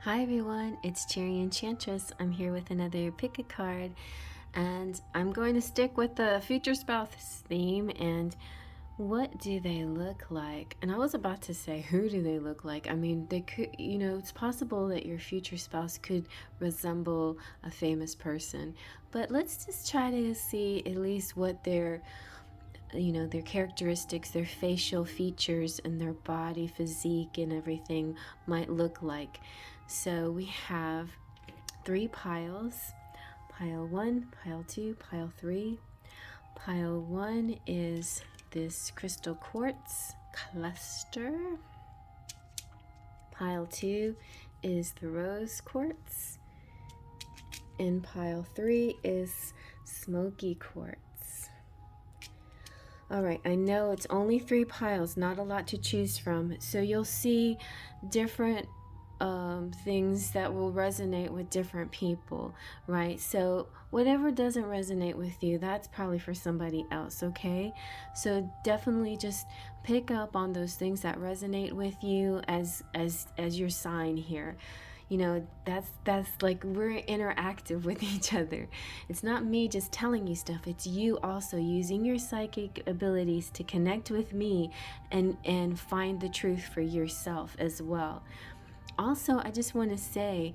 Hi everyone, it's Cherry Enchantress. I'm here with another pick a card, and I'm going to stick with the future spouse theme. And what do they look like? And I was about to say, who do they look like? I mean, they could, it's possible that your future spouse could resemble a famous person, but let's just try to see at least what their characteristics, their facial features, and their body physique and everything might look like. So we have 3 piles: pile 1, pile 2, pile 3. Pile 1 is this crystal quartz cluster. Pile 2 is the rose quartz. And pile 3 is smoky quartz. All right, I know it's only 3 piles, not a lot to choose from. So you'll see different things that will resonate with different people, right? So whatever doesn't resonate with you, that's probably for somebody else, okay? So definitely just pick up on those things that resonate with you as your sign here. That's like we're interactive with each other. It's not me just telling you stuff, it's you also using your psychic abilities to connect with me and find the truth for yourself as well. Also, I just want to say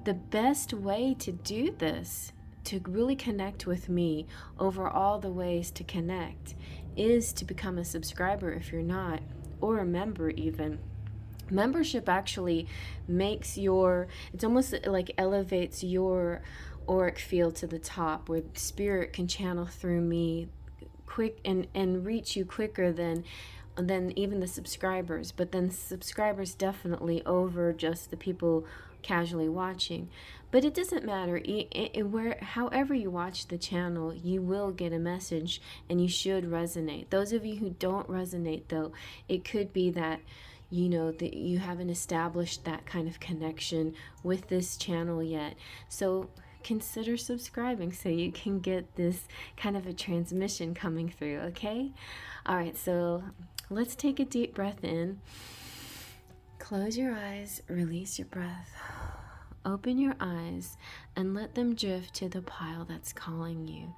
the best way to do this, to really connect with me over all the ways to connect, is to become a subscriber if you're not, or a member even. Membership actually makes it's almost like elevates your auric field to the top, where spirit can channel through me quick and reach you quicker than even the subscribers. But then subscribers definitely over just the people casually watching. But it doesn't matter. However you watch the channel, you will get a message and you should resonate. Those of you who don't resonate, though, it could be that that you haven't established that kind of connection with this channel yet. So consider subscribing so you can get this kind of a transmission coming through, okay? All right, so let's take a deep breath in. Close your eyes, release your breath. Open your eyes and let them drift to the pile that's calling you.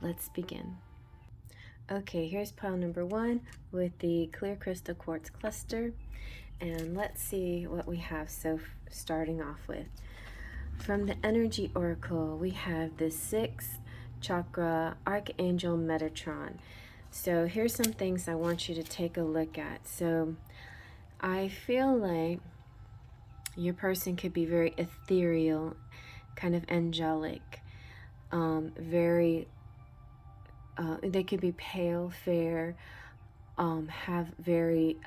Let's begin. Okay, here's pile number 1 with the clear crystal quartz cluster. And let's see what we have starting off with. From the energy oracle, we have the 6th chakra archangel Metatron. So here's some things I want you to take a look at. So I feel like your person could be very ethereal, kind of angelic, they could be pale, fair, have very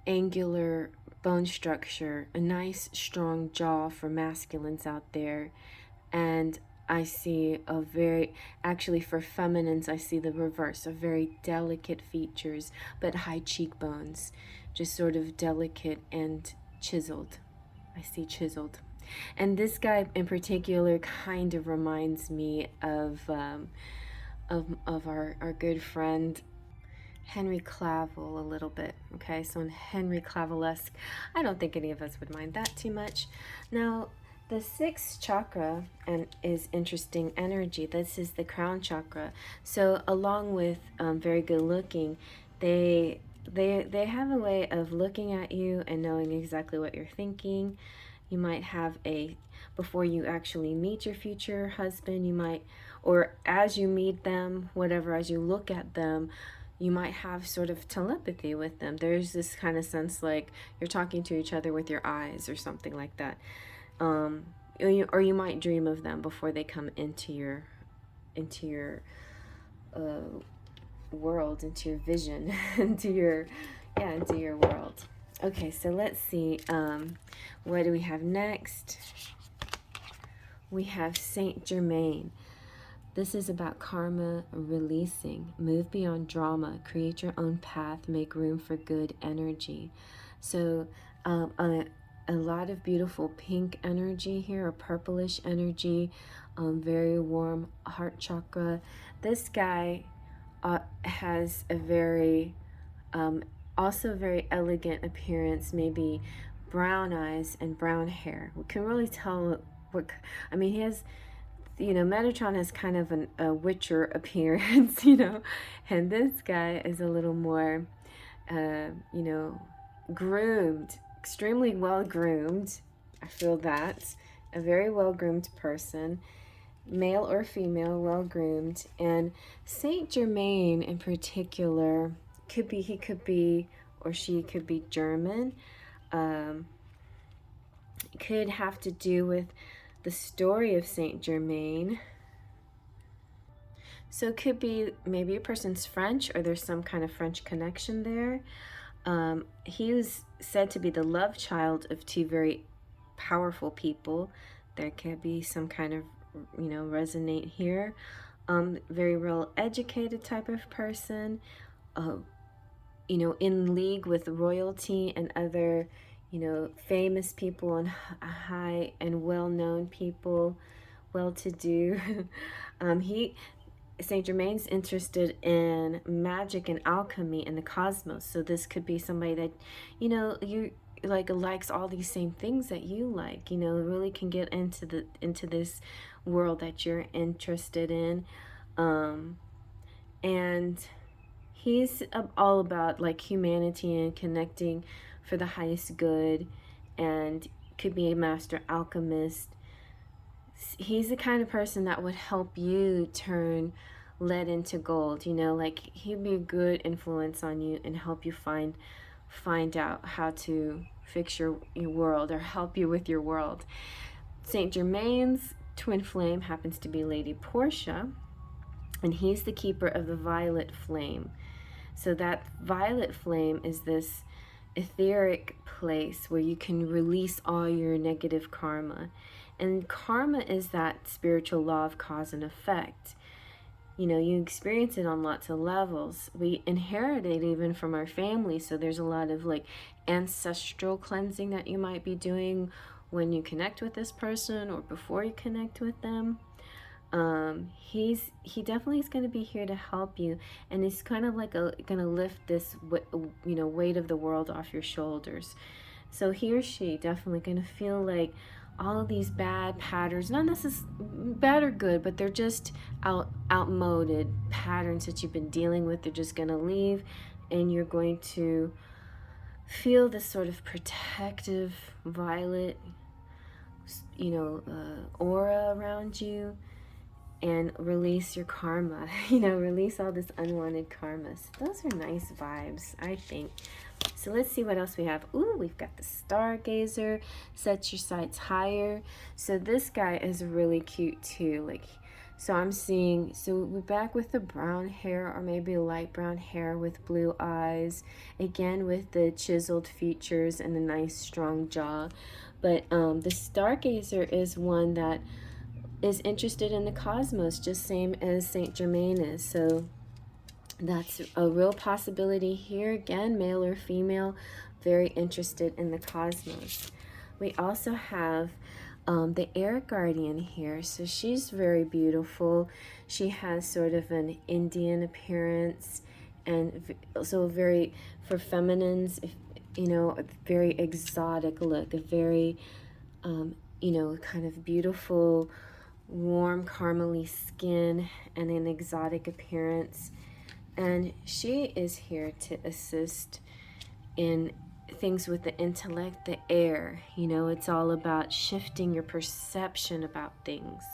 angular bone structure, a nice strong jaw for masculines out there. And I see actually for feminines, I see the reverse of very delicate features, but high cheekbones, just sort of delicate and chiseled. I see chiseled. And this guy in particular kind of reminds me of our good friend Henry Cavill a little bit. Okay, so in Henry Cavill-esque, I don't think any of us would mind that too much. Now, the 6th chakra is interesting energy. This is the crown chakra. So along with very good looking, they have a way of looking at you and knowing exactly what you're thinking. You might have before you actually meet your future husband, you might, or as you meet them, whatever, as you look at them, you might have sort of telepathy with them. There's this kind of sense like you're talking to each other with your eyes or something like that. Or you might dream of them before they come into your world, into your vision, into your world. Okay, so let's see. What do we have next? We have Saint Germain. This is about karma releasing. Move beyond drama. Create your own path. Make room for good energy. So a lot of beautiful pink energy here, a purplish energy, very warm heart chakra. This guy has a very also very elegant appearance, maybe brown eyes and brown hair. We can really tell what, I mean, he has, you know, Metatron has kind of a witcher appearance, you know, and this guy is a little more, you know, groomed, extremely well groomed. I feel that. A very well groomed person, male or female, well groomed. And Saint Germain in particular could be, he could be, or she could be German. Could have to do with the story of Saint Germain. So it could be maybe a person's French, or there's some kind of French connection there. He was said to be the love child of two very powerful people. There could be some kind of, you know, resonate here. Very well educated type of person, you know, in league with royalty and other, you know, famous people and high and well-known people, well-to-do. Saint Germain's interested in magic and alchemy and the cosmos. So this could be somebody that, you know, you like likes all these same things that you like, you know, really can get into this world that you're interested in. And he's all about like humanity and connecting for the highest good, and could be a master alchemist. He's the kind of person that would help you turn lead into gold, you know, like he'd be a good influence on you and help you find out how to fix your world, or help you with your world. Saint Germain's twin flame happens to be Lady Portia, and he's the keeper of the violet flame. So that violet flame is this etheric place where you can release all your negative karma. And karma is that spiritual law of cause and effect. You know, you experience it on lots of levels. We inherit it even from our family. So there's a lot of like ancestral cleansing that you might be doing when you connect with this person or before you connect with them. He definitely is going to be here to help you, and he's kind of like going to lift this, you know, weight of the world off your shoulders. So he or she definitely going to feel like all of these bad patterns, not necessarily bad or good, but they're just outmoded patterns that you've been dealing with. They're just going to leave, and you're going to feel this sort of protective violet, you know, aura around you, and release your karma, you know, release all this unwanted karma. So those are nice vibes, I think. So let's see what else we have. Ooh, we've got the Stargazer, set your sights higher. So this guy is really cute too. Like, so I'm seeing, so we're back with the brown hair, or maybe light brown hair with blue eyes. Again, with the chiseled features and a nice strong jaw. But the Stargazer is one that is interested in the cosmos, just same as Saint Germain is. So that's a real possibility here. Again, male or female, very interested in the cosmos. We also have the air guardian here. So she's very beautiful. She has sort of an Indian appearance, and so very, for feminines, you know, a very exotic look, a very, you know, kind of beautiful, warm caramely skin and an exotic appearance. And she is here to assist in things with the intellect, the air. You know, it's all about shifting your perception about things.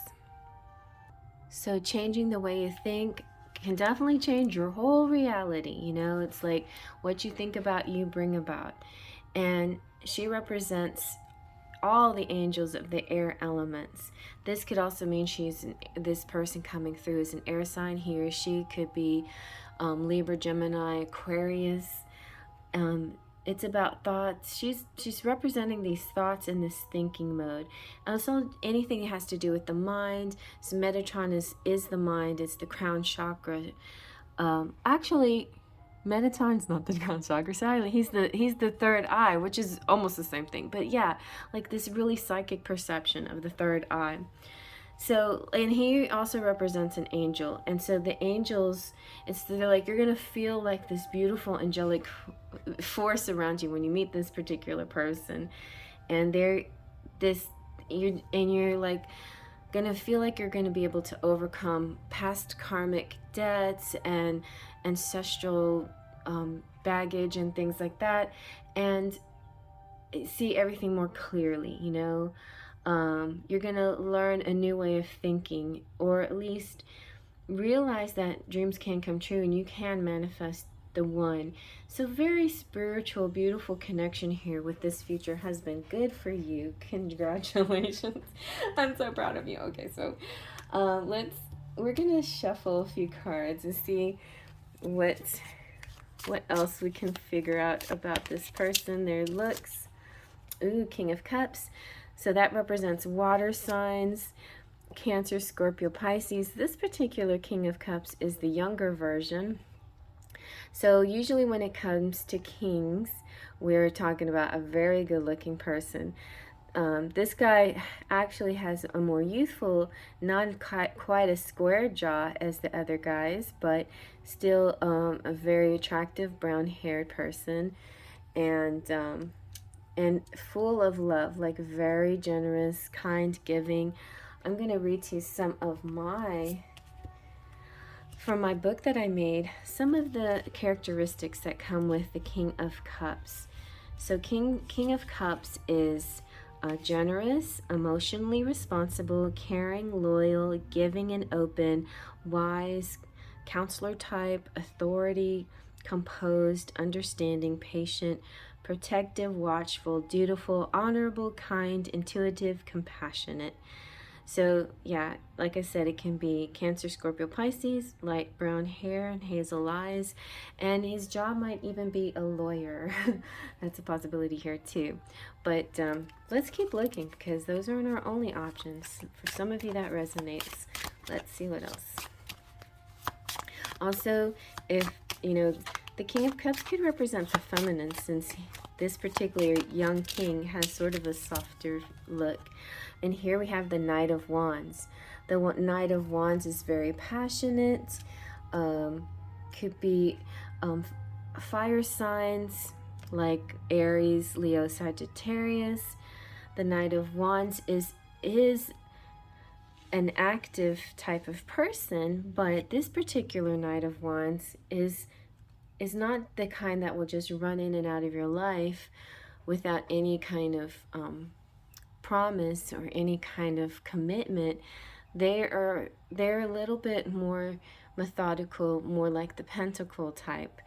So changing the way you think can definitely change your whole reality. You know, it's like what you think about, you bring about. And she represents all the angels of the air elements. This could also mean this person coming through is an air sign. He or she could be Libra, Gemini, Aquarius. It's about thoughts. She's representing these thoughts in this thinking mode. Also, anything that has to do with the mind. So Metatron is the mind. It's the crown chakra. Actually, Metatron's not the crown chakra. Sorry, he's the third eye, which is almost the same thing. But yeah, like this really psychic perception of the third eye. So, and he also represents an angel. And so the angels, they're like, you're going to feel like this beautiful angelic force around you when you meet this particular person. And you're like going to feel like you're going to be able to overcome past karmic debts and ancestral baggage and things like that, and see everything more clearly, you know. You're going to learn a new way of thinking, or at least realize that dreams can come true and you can manifest the one. So very spiritual, beautiful connection here with this future husband. Good for you. Congratulations. I'm so proud of you. Okay, so we're going to shuffle a few cards and see what else we can figure out about this person, their looks. Ooh, King of Cups. So that represents water signs, Cancer, Scorpio, Pisces. This particular King of Cups is the younger version. So usually when it comes to kings, we're talking about a very good looking person. This guy actually has a more youthful, not quite a square jaw as the other guys, but still a very attractive brown-haired person, and full of love, like very generous, kind, giving. I'm going to read to you some of from my book that I made, some of the characteristics that come with the King of Cups. So King of Cups is generous, emotionally responsible, caring, loyal, giving and open, wise, counselor type, authority, composed, understanding, patient, protective, watchful, dutiful, honorable, kind, intuitive, compassionate. So yeah, like I said, it can be Cancer, Scorpio, Pisces, light brown hair and hazel eyes, and his job might even be a lawyer. That's a possibility here too. But let's keep looking, because those aren't our only options. For some of you that resonates. Let's see what else. Also, if you know, the King of Cups could represent the feminine, since this particular young king has sort of a softer look. And here we have the Knight of Wands. The Knight of Wands is very passionate, could be fire signs like Aries, Leo, Sagittarius. The Knight of Wands is an active type of person, but this particular Knight of Wands is not the kind that will just run in and out of your life without any kind of promise or any kind of commitment. They're a little bit more methodical, more like the Pentacle type,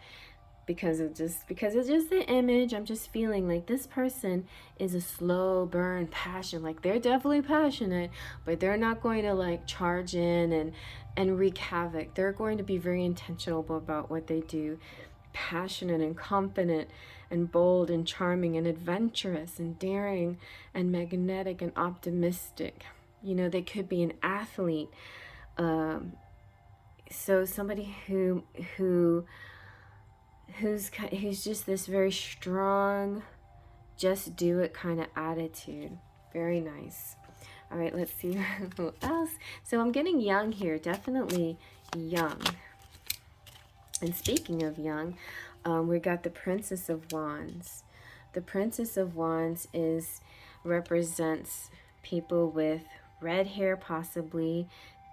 because it's just the image. I'm just feeling like this person is a slow burn passion. Like, they're definitely passionate, but they're not going to like charge in and wreak havoc. They're going to be very intentional about what they do. Passionate and confident and bold and charming and adventurous and daring and magnetic and optimistic. You know, they could be an athlete. So somebody who's just this very strong, just do it kind of attitude. Very nice. All right, let's see who else. So I'm getting young here, definitely young. And speaking of young, we got the Princess of Wands. The Princess of Wands represents people with red hair, possibly.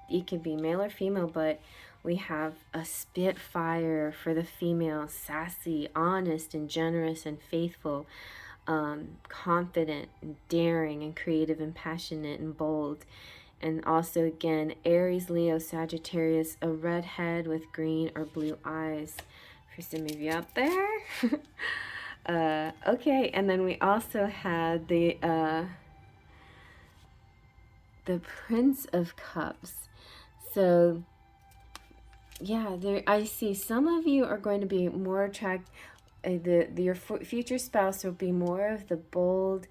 It could be male or female, but we have a spitfire for the female, sassy, honest, and generous, and faithful, confident, and daring, and creative, and passionate, and bold. And also, again, Aries, Leo, Sagittarius, a redhead with green or blue eyes for some of you out there. Okay, and then we also had the Prince of Cups. So, yeah, I see some of you are going to be more attracted. Your future spouse will be more of the bold,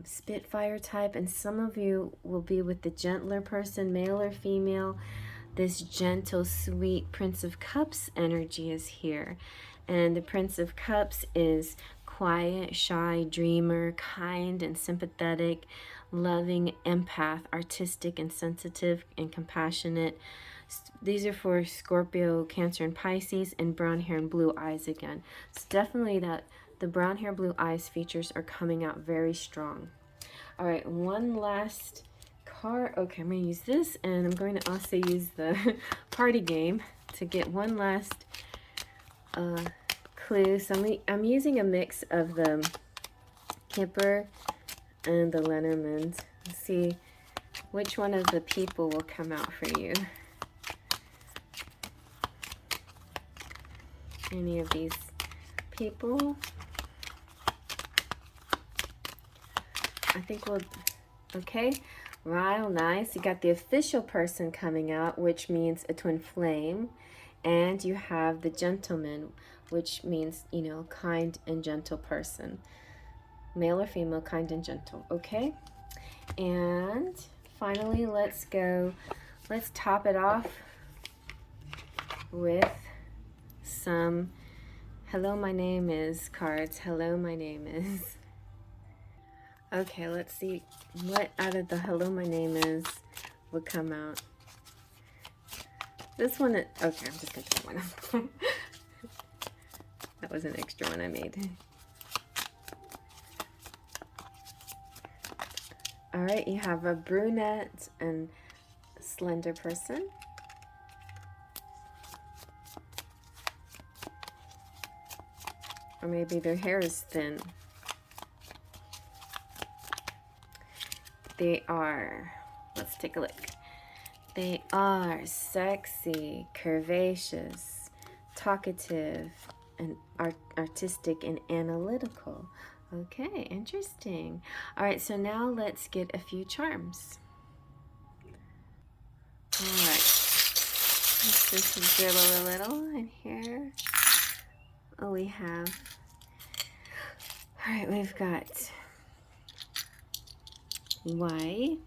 spitfire type, and some of you will be with the gentler person, male or female. This gentle, sweet Prince of Cups energy is here, and the Prince of Cups is quiet, shy, dreamer, kind and sympathetic, loving, empath, artistic and sensitive and compassionate. These are for Scorpio, Cancer, and Pisces, and brown hair and blue eyes again. So definitely that the brown hair, blue eyes features are coming out very strong. All right, one last card. Okay, I'm going to use this, and I'm going to also use the party game to get one last clue. So I'm using a mix of the Kipper and the Lenormand. Let's see which one of the people will come out for you. Any of these people? I think we'll, okay, real nice. You got the official person coming out, which means a twin flame, and you have the gentleman, which means, you know, kind and gentle person. Male or female, kind and gentle, okay? And finally, let's top it off with some hello, my name is cards. Hello, my name is. Okay, let's see what out of the hello, my name is would come out. This one, okay, I'm just going to take one of them. That was an extra one I made. All right, you have a brunette and slender person. Or maybe their hair is thin. They are, let's take a look. They are sexy, curvaceous, talkative, and artistic and analytical. Okay, interesting. All right, so now let's get a few charms. All right, let's just drill a little in here. Oh, we have, all right, we've got Y.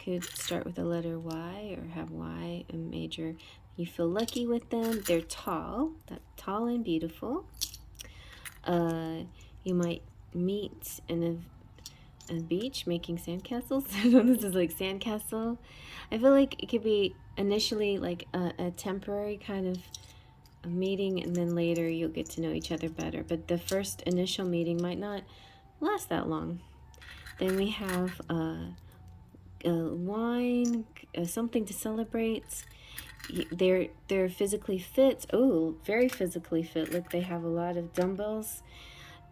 Could start with the letter Y or have Y a major. You feel lucky with them. They're tall, tall and beautiful. You might meet in a beach making sandcastles. This is like sandcastle. I feel like it could be initially like a temporary kind of a meeting, and then later you'll get to know each other better. But the first initial meeting might not last that long. Then we have wine, something to celebrate. They're physically fit. Oh, very physically fit. Look, they have a lot of dumbbells,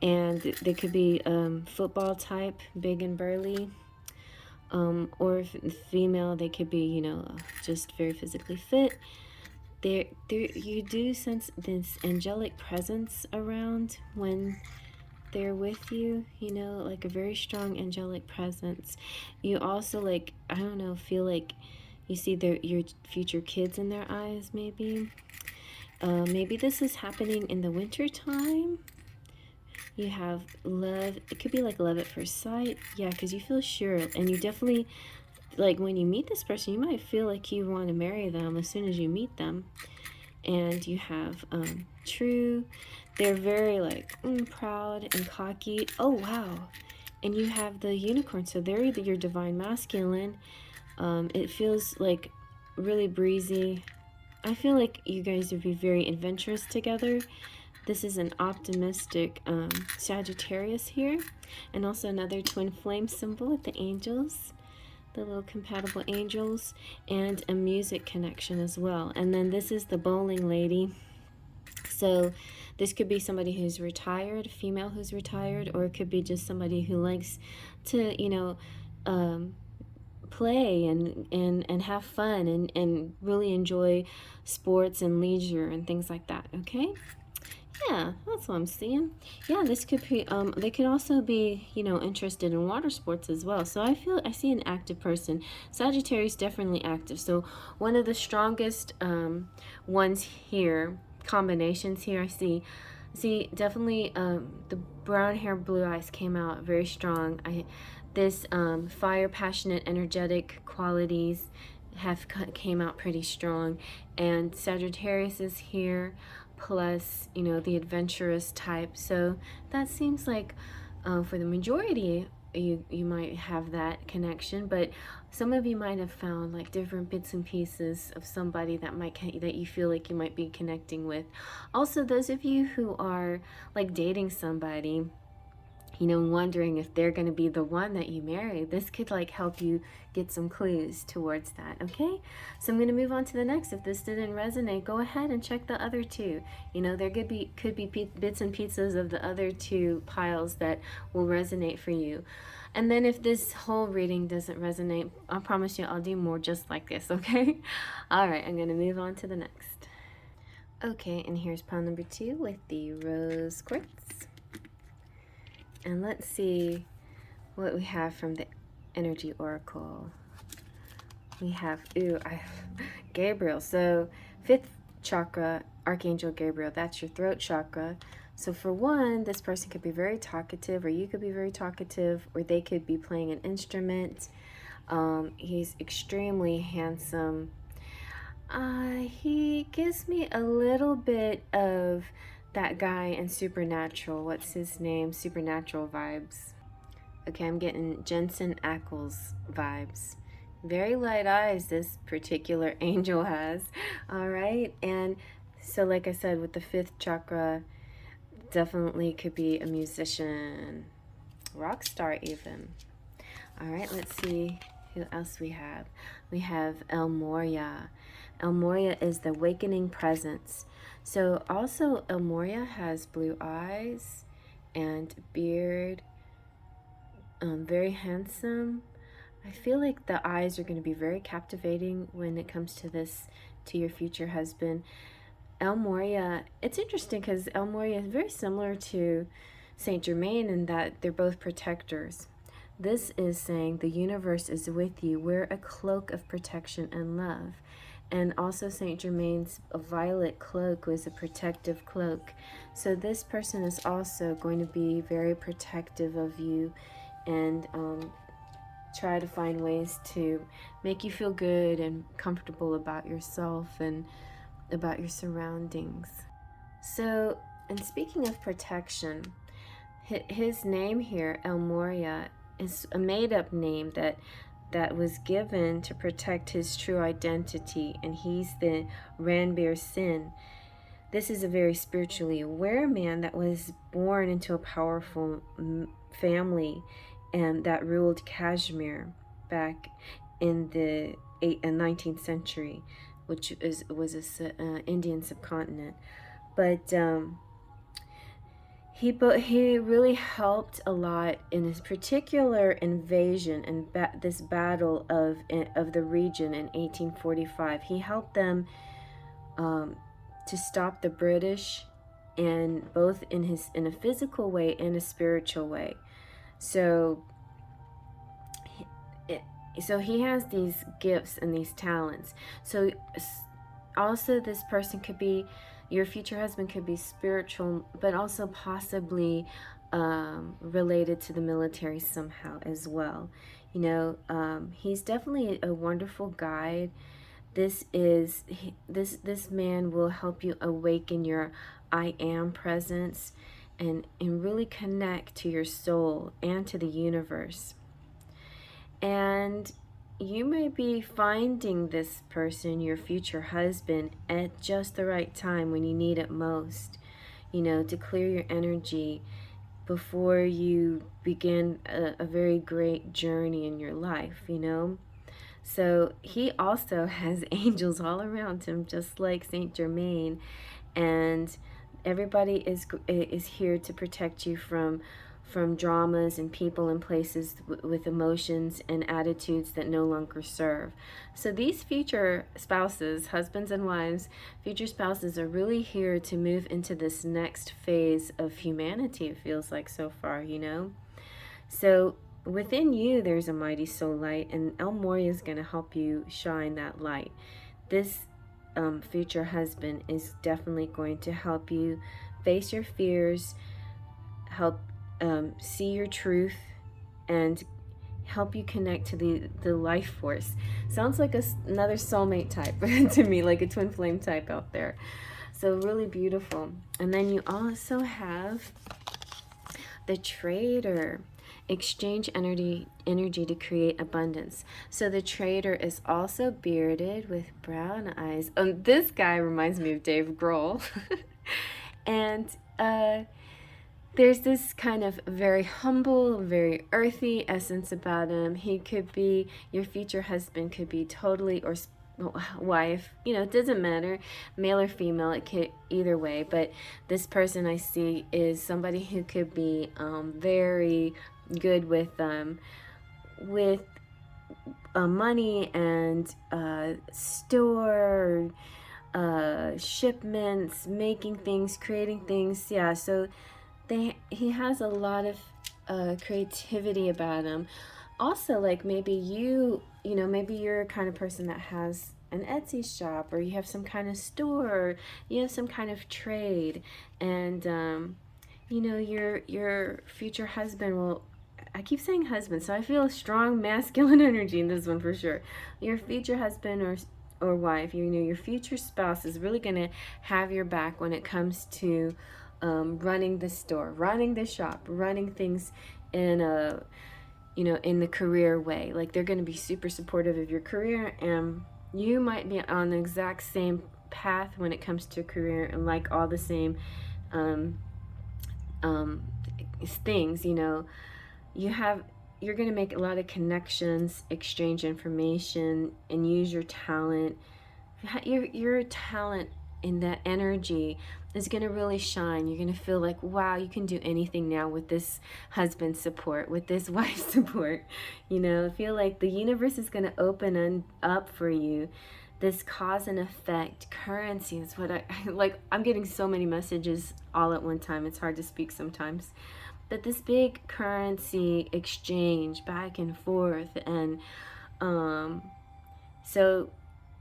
and they could be football type, big and burly. Or female, they could be, you know, just very physically fit. You do sense this angelic presence around when they're with you, you know, like a very strong angelic presence. You also, like, I don't know, feel like you see your future kids in their eyes, maybe. Maybe this is happening in the winter time. You have love. It could be like love at first sight. Yeah, because you feel sure. And you definitely, like, when you meet this person, you might feel like you want to marry them as soon as you meet them. And you have true. They're very, like, proud and cocky. Oh, wow. And you have the unicorn. So they're either your divine masculine. It feels like really breezy. I feel like you guys would be very adventurous together. This is an optimistic Sagittarius here. And also another twin flame symbol with the angels. The little compatible angels. And a music connection as well. And then this is the bowling lady. So this could be somebody who's retired, a female who's retired, or it could be just somebody who likes to, you know, play and have fun and really enjoy sports and leisure and things like that, okay? Yeah, that's what I'm seeing. Yeah, this could be, they could also be, you know, interested in water sports as well. So I see an active person. Sagittarius definitely active. So one of the strongest ones here, combinations here, I see definitely the brown hair, blue eyes came out very strong. This fire, passionate, energetic qualities came out pretty strong. And Sagittarius is here. plus, you know, the adventurous type. So that seems like for the majority, you might have that connection, but some of you might have found like different bits and pieces of somebody that you feel like you might be connecting with. Also, those of you who are like dating somebody, you know, wondering if they're going to be the one that you marry, this could like help you get some clues towards that. Okay, so I'm going to move on to the next. If this didn't resonate, go ahead and check the other two. You know, there could be bits and pieces of the other two piles that will resonate for you. And then if this whole reading doesn't resonate, I promise you I'll do more just like this. Okay, all right, I'm going to move on to the next. Okay, and here's pile number 2 with the rose quartz. And let's see what we have from the energy oracle. We have, Gabriel. So 5th chakra, Archangel Gabriel, that's your throat chakra. So for one, this person could be very talkative, or you could be very talkative, or they could be playing an instrument. He's extremely handsome. He gives me a little bit of that guy in Supernatural. What's his name? Supernatural vibes. Okay, I'm getting Jensen Ackles vibes. Very light eyes this particular angel has. All right, and so like I said, with the 5th chakra, definitely could be a musician, rock star even. All right, let's see who else we have. We have El Moria. El Moria is the awakening presence. So also El Moria has blue eyes and beard, very handsome. I feel like the eyes are going to be very captivating when it comes to this, to your future husband. El Moria, it's interesting because El Moria is very similar to Saint Germain in that they're both protectors. This is saying the universe is with you. Wear a cloak of protection and love. And also Saint Germain's violet cloak was a protective cloak. So this person is also going to be very protective of you and try to find ways to make you feel good and comfortable about yourself and about your surroundings. So, and speaking of protection, his name here, El Moria, is a made-up name that was given to protect his true identity, and he's the Ranbir Sin. This is a very spiritually aware man that was born into a powerful family and that ruled Kashmir back in the 19th century, which was an Indian subcontinent. But he really helped a lot in this particular invasion and this battle of the region in 1845. He helped them to stop the British, and both in a physical way and a spiritual way. So he has these gifts and these talents. So also this person could be, your future husband could be spiritual, but also possibly related to the military somehow as well. You know, he's definitely a wonderful guide. This man will help you awaken your I am presence and really connect to your soul and to the universe. And you may be finding this person, your future husband, at just the right time when you need it most, you know, to clear your energy before you begin a very great journey in your life, you know. So he also has angels all around him, just like Saint Germain, and everybody is here to protect you from dramas and people and places with emotions and attitudes that no longer serve. So these future spouses, husbands and wives, future spouses are really here to move into this next phase of humanity, it feels like so far, you know. So within you there's a mighty soul light, and El Moria is going to help you shine that light. This future husband is definitely going to help you face your fears, help see your truth, and help you connect to the life force. Sounds like another soulmate type to me, like a twin flame type out there. So really beautiful. And then you also have the Trader. Exchange energy to create abundance. So the Trader is also bearded with brown eyes. This guy reminds me of Dave Grohl. And there's this kind of very humble, very earthy essence about him. He could be, your future husband could be totally, or wife, you know, it doesn't matter, male or female, it could either way. But this person I see is somebody who could be very good with money and store, shipments, making things, creating things. Yeah, so he has a lot of creativity about him. Also, like maybe you know, maybe you're a kind of person that has an Etsy shop, or you have some kind of store, or you have some kind of trade, and you know, your future husband will, I keep saying husband, so I feel a strong masculine energy in this one for sure. Your future husband or wife, you know, your future spouse is really going to have your back when it comes to running the store, running the shop, running things in a, you know, in the career way. Like they're going to be super supportive of your career, and you might be on the exact same path when it comes to career, and like all the same things, you know. You're going to make a lot of connections, exchange information, and use your talent. Your talent in that energy is going to really shine. You're going to feel like, wow, you can do anything now with this husband's support, with this wife's support. You know, I feel like the universe is going to open up for you this cause and effect currency. Is what I like. I'm getting so many messages all at one time. It's hard to speak sometimes. But this big currency exchange back and forth, and so,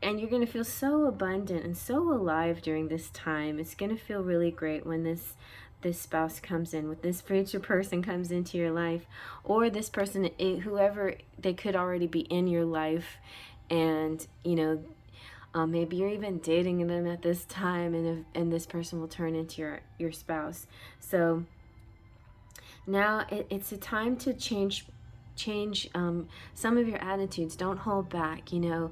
and you're going to feel so abundant and so alive during this time. It's going to feel really great when this spouse comes in, with this future person comes into your life, or this person, whoever, they could already be in your life, and you know, maybe you're even dating them at this time, and this person will turn into your spouse. So now it's a time to change some of your attitudes. Don't hold back, you know.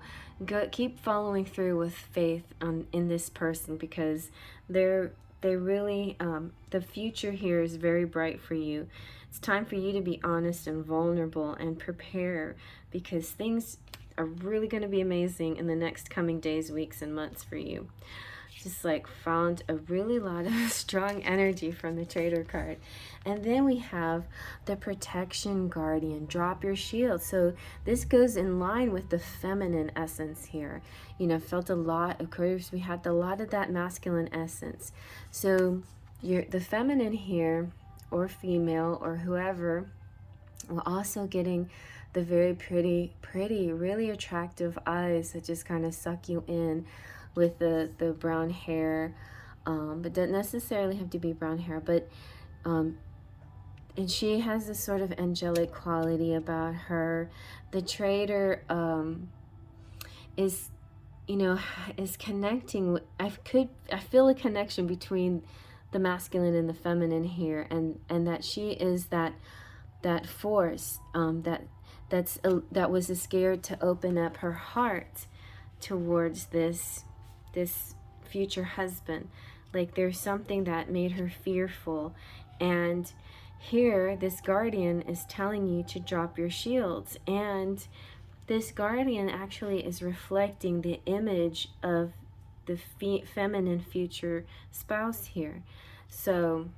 Keep following through with faith in this person, because they really, the future here is very bright for you. It's time for you to be honest and vulnerable and prepare, because things are really going to be amazing in the next coming days, weeks, and months for you. Just like found a really lot of strong energy from the Trader card. And then we have the Protection Guardian. Drop your shield. So this goes in line with the feminine essence here. You know, felt a lot, of course, we had a lot of that masculine essence. So the feminine here, or female, or whoever, we're also getting the very pretty, really attractive eyes that just kind of suck you in, with the brown hair, but doesn't necessarily have to be brown hair, but and she has this sort of angelic quality about her. The Trader is, you know, is connecting with, I feel a connection between the masculine and the feminine here, and that she is that force that was scared to open up her heart towards this future husband. Like there's something that made her fearful, and here this guardian is telling you to drop your shields. And this guardian actually is reflecting the image of the feminine future spouse here. So,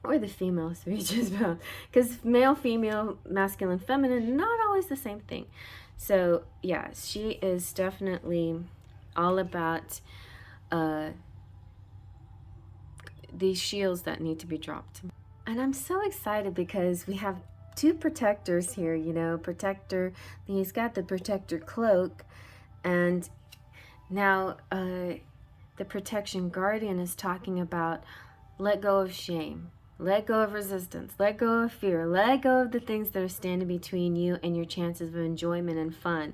or the female future spouse, because male, female, masculine, feminine, not always the same thing. So yeah, she is definitely all about these shields that need to be dropped. And I'm so excited because we have two protectors here, you know, protector, he's got the protector cloak, and now the protection guardian is talking about let go of shame, let go of resistance, let go of fear, let go of the things that are standing between you and your chances of enjoyment and fun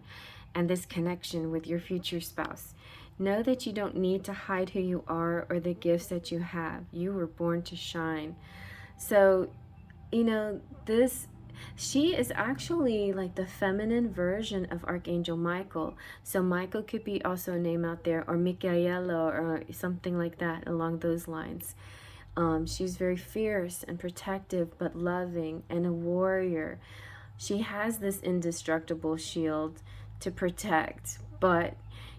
and this connection with your future spouse. Know that you don't need to hide who you are or the gifts that you have. You were born to shine. So, you know, she is actually like the feminine version of Archangel Michael. So Michael could be also a name out there, or Michaela, or something like that along those lines. She's very fierce and protective, but loving, and a warrior. She has this indestructible shield to protect, but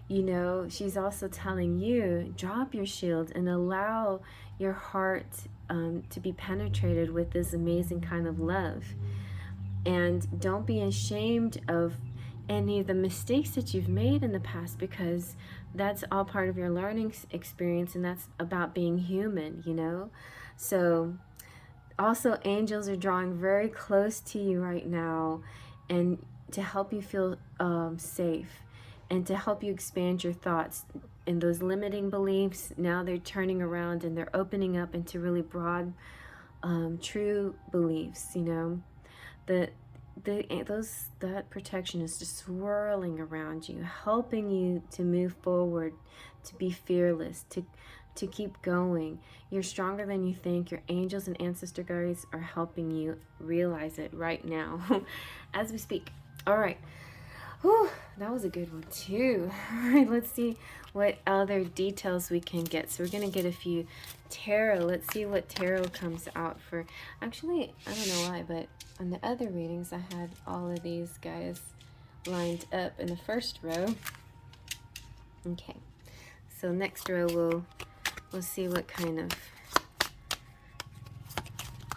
you know, she's also telling you, drop your shield and allow your heart to be penetrated with this amazing kind of love. And don't be ashamed of any of the mistakes that you've made in the past, because that's all part of your learning experience, and that's about being human, you know? So also, angels are drawing very close to you right now, and to help you feel safe, and to help you expand your thoughts. And those limiting beliefs, now they're turning around and they're opening up into really broad, true beliefs, you know? That protection is just swirling around you, helping you to move forward, to be fearless, to keep going. You're stronger than you think. Your angels and ancestor guides are helping you realize it right now as we speak. All right. Whew, that was a good one too. All right, let's see what other details we can get. So we're going to get a few tarot. Let's see what tarot comes out for. Actually, I don't know why, but on the other readings, I had all of these guys lined up in the first row. Okay, so next row we'll see what kind of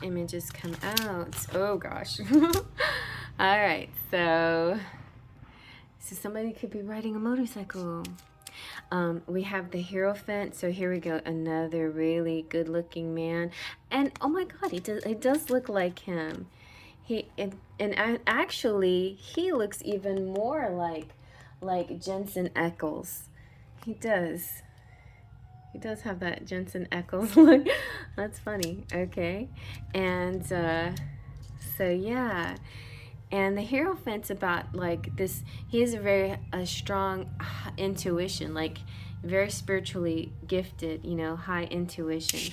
images come out. Oh gosh. All right, so somebody could be riding a motorcycle. We have the Hierophant. So here we go, another really good looking man. And oh my god, it does look like him. Actually he looks even more like Jensen Ackles. He does have that Jensen Ackles look. That's funny. Okay. And so yeah. And the Hierophant's about like this, he has a very strong intuition, like very spiritually gifted, you know, high intuition.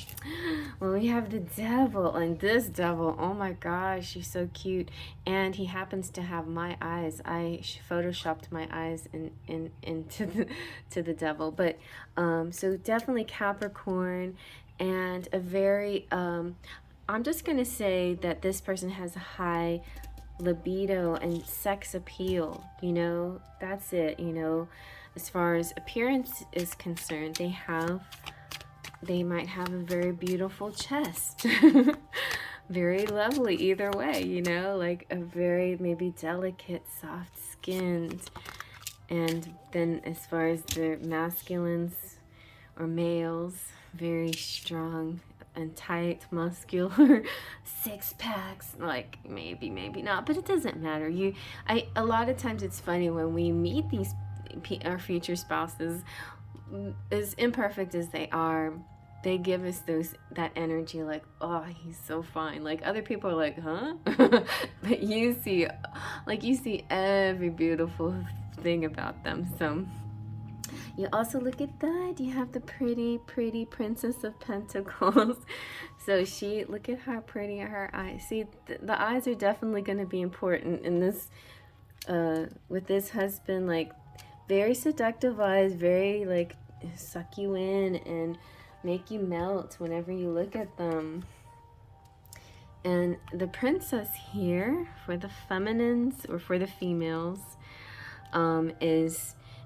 Well, we have the Devil, and this Devil, oh my gosh, he's so cute. And he happens to have my eyes. I photoshopped my eyes into the Devil. But so definitely Capricorn, and a very I'm just gonna say that this person has a high libido and sex appeal, you know, that's it, you know. As far as appearance is concerned, they might have a very beautiful chest. Very lovely either way, you know, like a very maybe delicate, soft skinned. And then as far as the masculines or males, very strong and tight, muscular, six packs, like maybe not, but it doesn't matter. A lot of times it's funny when we meet our future spouses, as imperfect as they are, they give us that energy, like, oh, he's so fine. Like other people are like, huh? But you see every beautiful thing about them. So you also look at that. You have the pretty Princess of Pentacles. So look at how pretty her eyes. See, the eyes are definitely going to be important in this, with this husband. Like very seductive eyes, very like suck you in and make you melt whenever you look at them. And the princess here for the feminines or for the females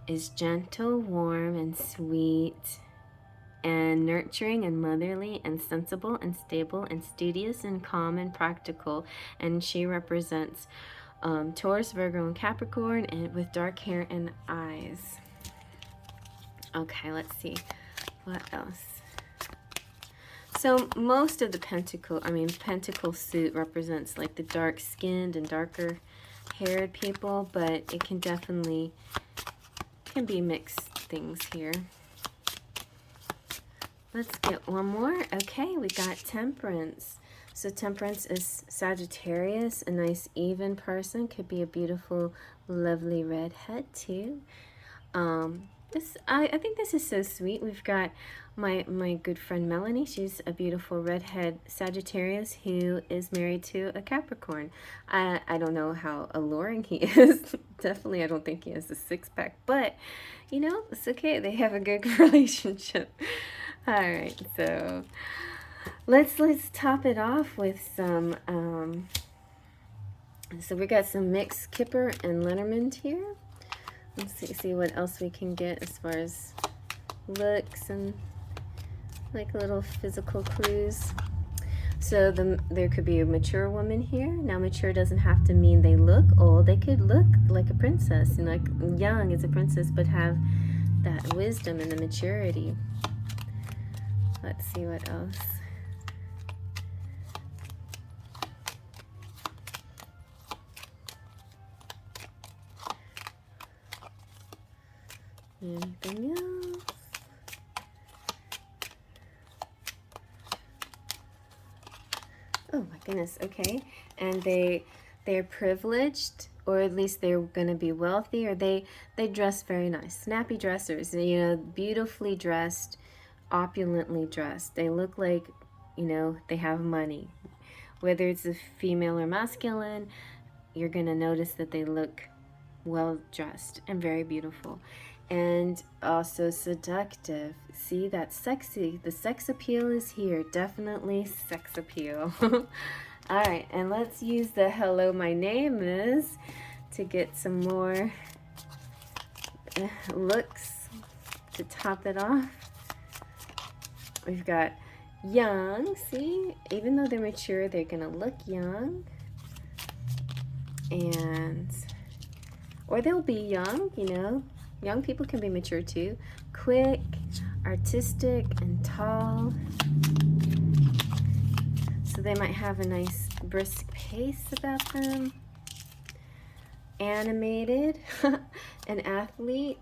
is gentle, warm, and sweet, and nurturing, and motherly, and sensible, and stable, and studious, and calm, and practical. And she represents Taurus, Virgo, and Capricorn, and with dark hair and eyes. Okay, let's see what else. So most of the pentacle suit represents like the dark-skinned and darker haired people, but it can definitely be mixed things here. Let's get one more. Okay, we got Temperance. So Temperance is Sagittarius, a nice even person. Could be a beautiful, lovely redhead too. I think this is so sweet. We've got my good friend Melanie. She's a beautiful redhead Sagittarius who is married to a Capricorn. I don't know how alluring he is. Definitely, I don't think he has a six-pack, but you know, it's okay. They have a good relationship. All right, so let's top it off with some. So we got some mixed Kipper and Lenormand here. Let's see what else we can get as far as looks and like a little physical cruise. So there could be a mature woman here. Now mature doesn't have to mean they look old. They could look like a princess and like young as a princess, but have that wisdom and the maturity. Let's see what else. Anything else? Oh my goodness, okay. And they're privileged, or at least they're gonna be wealthy, or they dress very nice. Snappy dressers, you know, beautifully dressed, opulently dressed. They look like, you know, they have money. Whether it's a female or masculine, you're gonna notice that they look well dressed and very beautiful. And also seductive. See, that's sexy. The sex appeal is here. Definitely sex appeal. All right, and let's use the hello, my name is to get some more looks to top it off. We've got young. See, even though they're mature, they're gonna look young. And, or they'll be young, you know. Young people can be mature too. Quick, artistic, and tall. So they might have a nice brisk pace about them. Animated, an athlete.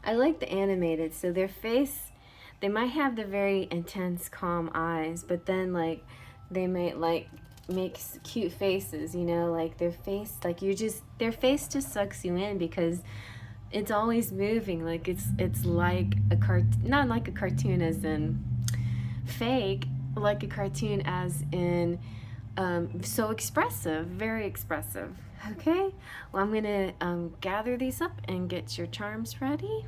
I like the animated. So their face, they might have the very intense, calm eyes, but then like they might like make cute faces, you know, like their face, like their face just sucks you in because it's always moving. Like it's like a not like a cartoon as in fake, like a cartoon as in so expressive, very expressive. Okay, well, I'm gonna gather these up and get your charms ready.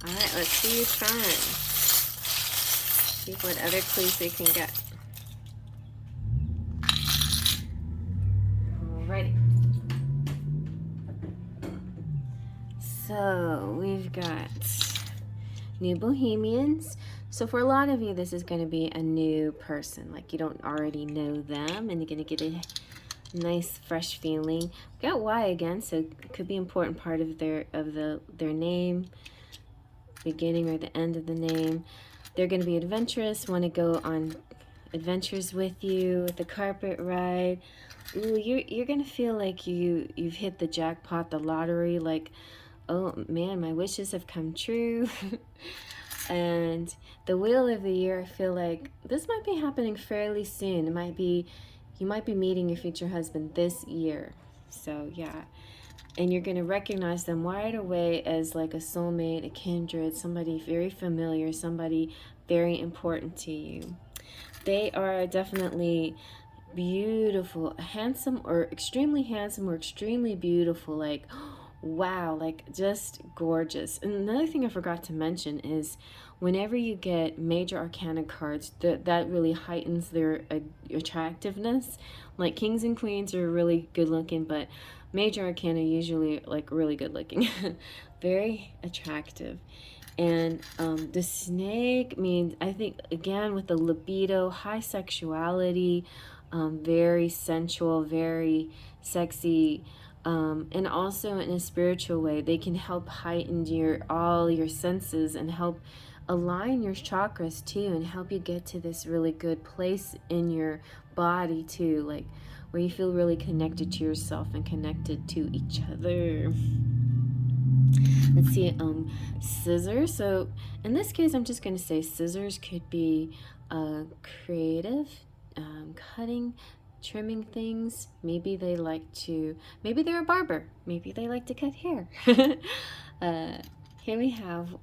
All right, let's see your charms. See what other clues they can get. Alrighty. So we've got new bohemians. So for a lot of you, this is going to be a new person. Like you don't already know them, and you're going to get a nice fresh feeling. We got Y again, so it could be an important part of their name, beginning or the end of the name. They're going to be adventurous, want to go on adventures with you, with the carpet ride. Ooh, you're going to feel like you've hit the jackpot, the lottery, like, oh man, my wishes have come true. And the wheel of the year, I feel like this might be happening fairly soon. It might be, you might be meeting your future husband this year. So yeah, and you're going to recognize them right away as like a soulmate, a kindred, somebody very familiar, somebody very important to you. They are definitely beautiful, handsome, or extremely beautiful, like wow, like just gorgeous. And another thing I forgot to mention is whenever you get major arcana cards, that really heightens their attractiveness. Like kings and queens are really good looking, but major arcana usually like really good looking. Very attractive. And the snake means, I think, again, with the libido, high sexuality, very sensual, very sexy, and also in a spiritual way. They can help heighten all your senses and help align your chakras too, and help you get to this really good place in your body too, like where you feel really connected to yourself and connected to each other. Let's see, scissors. So in this case, I'm just going to say scissors could be creative, cutting, trimming things. Maybe they like to, maybe they're a barber. Maybe they like to cut hair. Here we have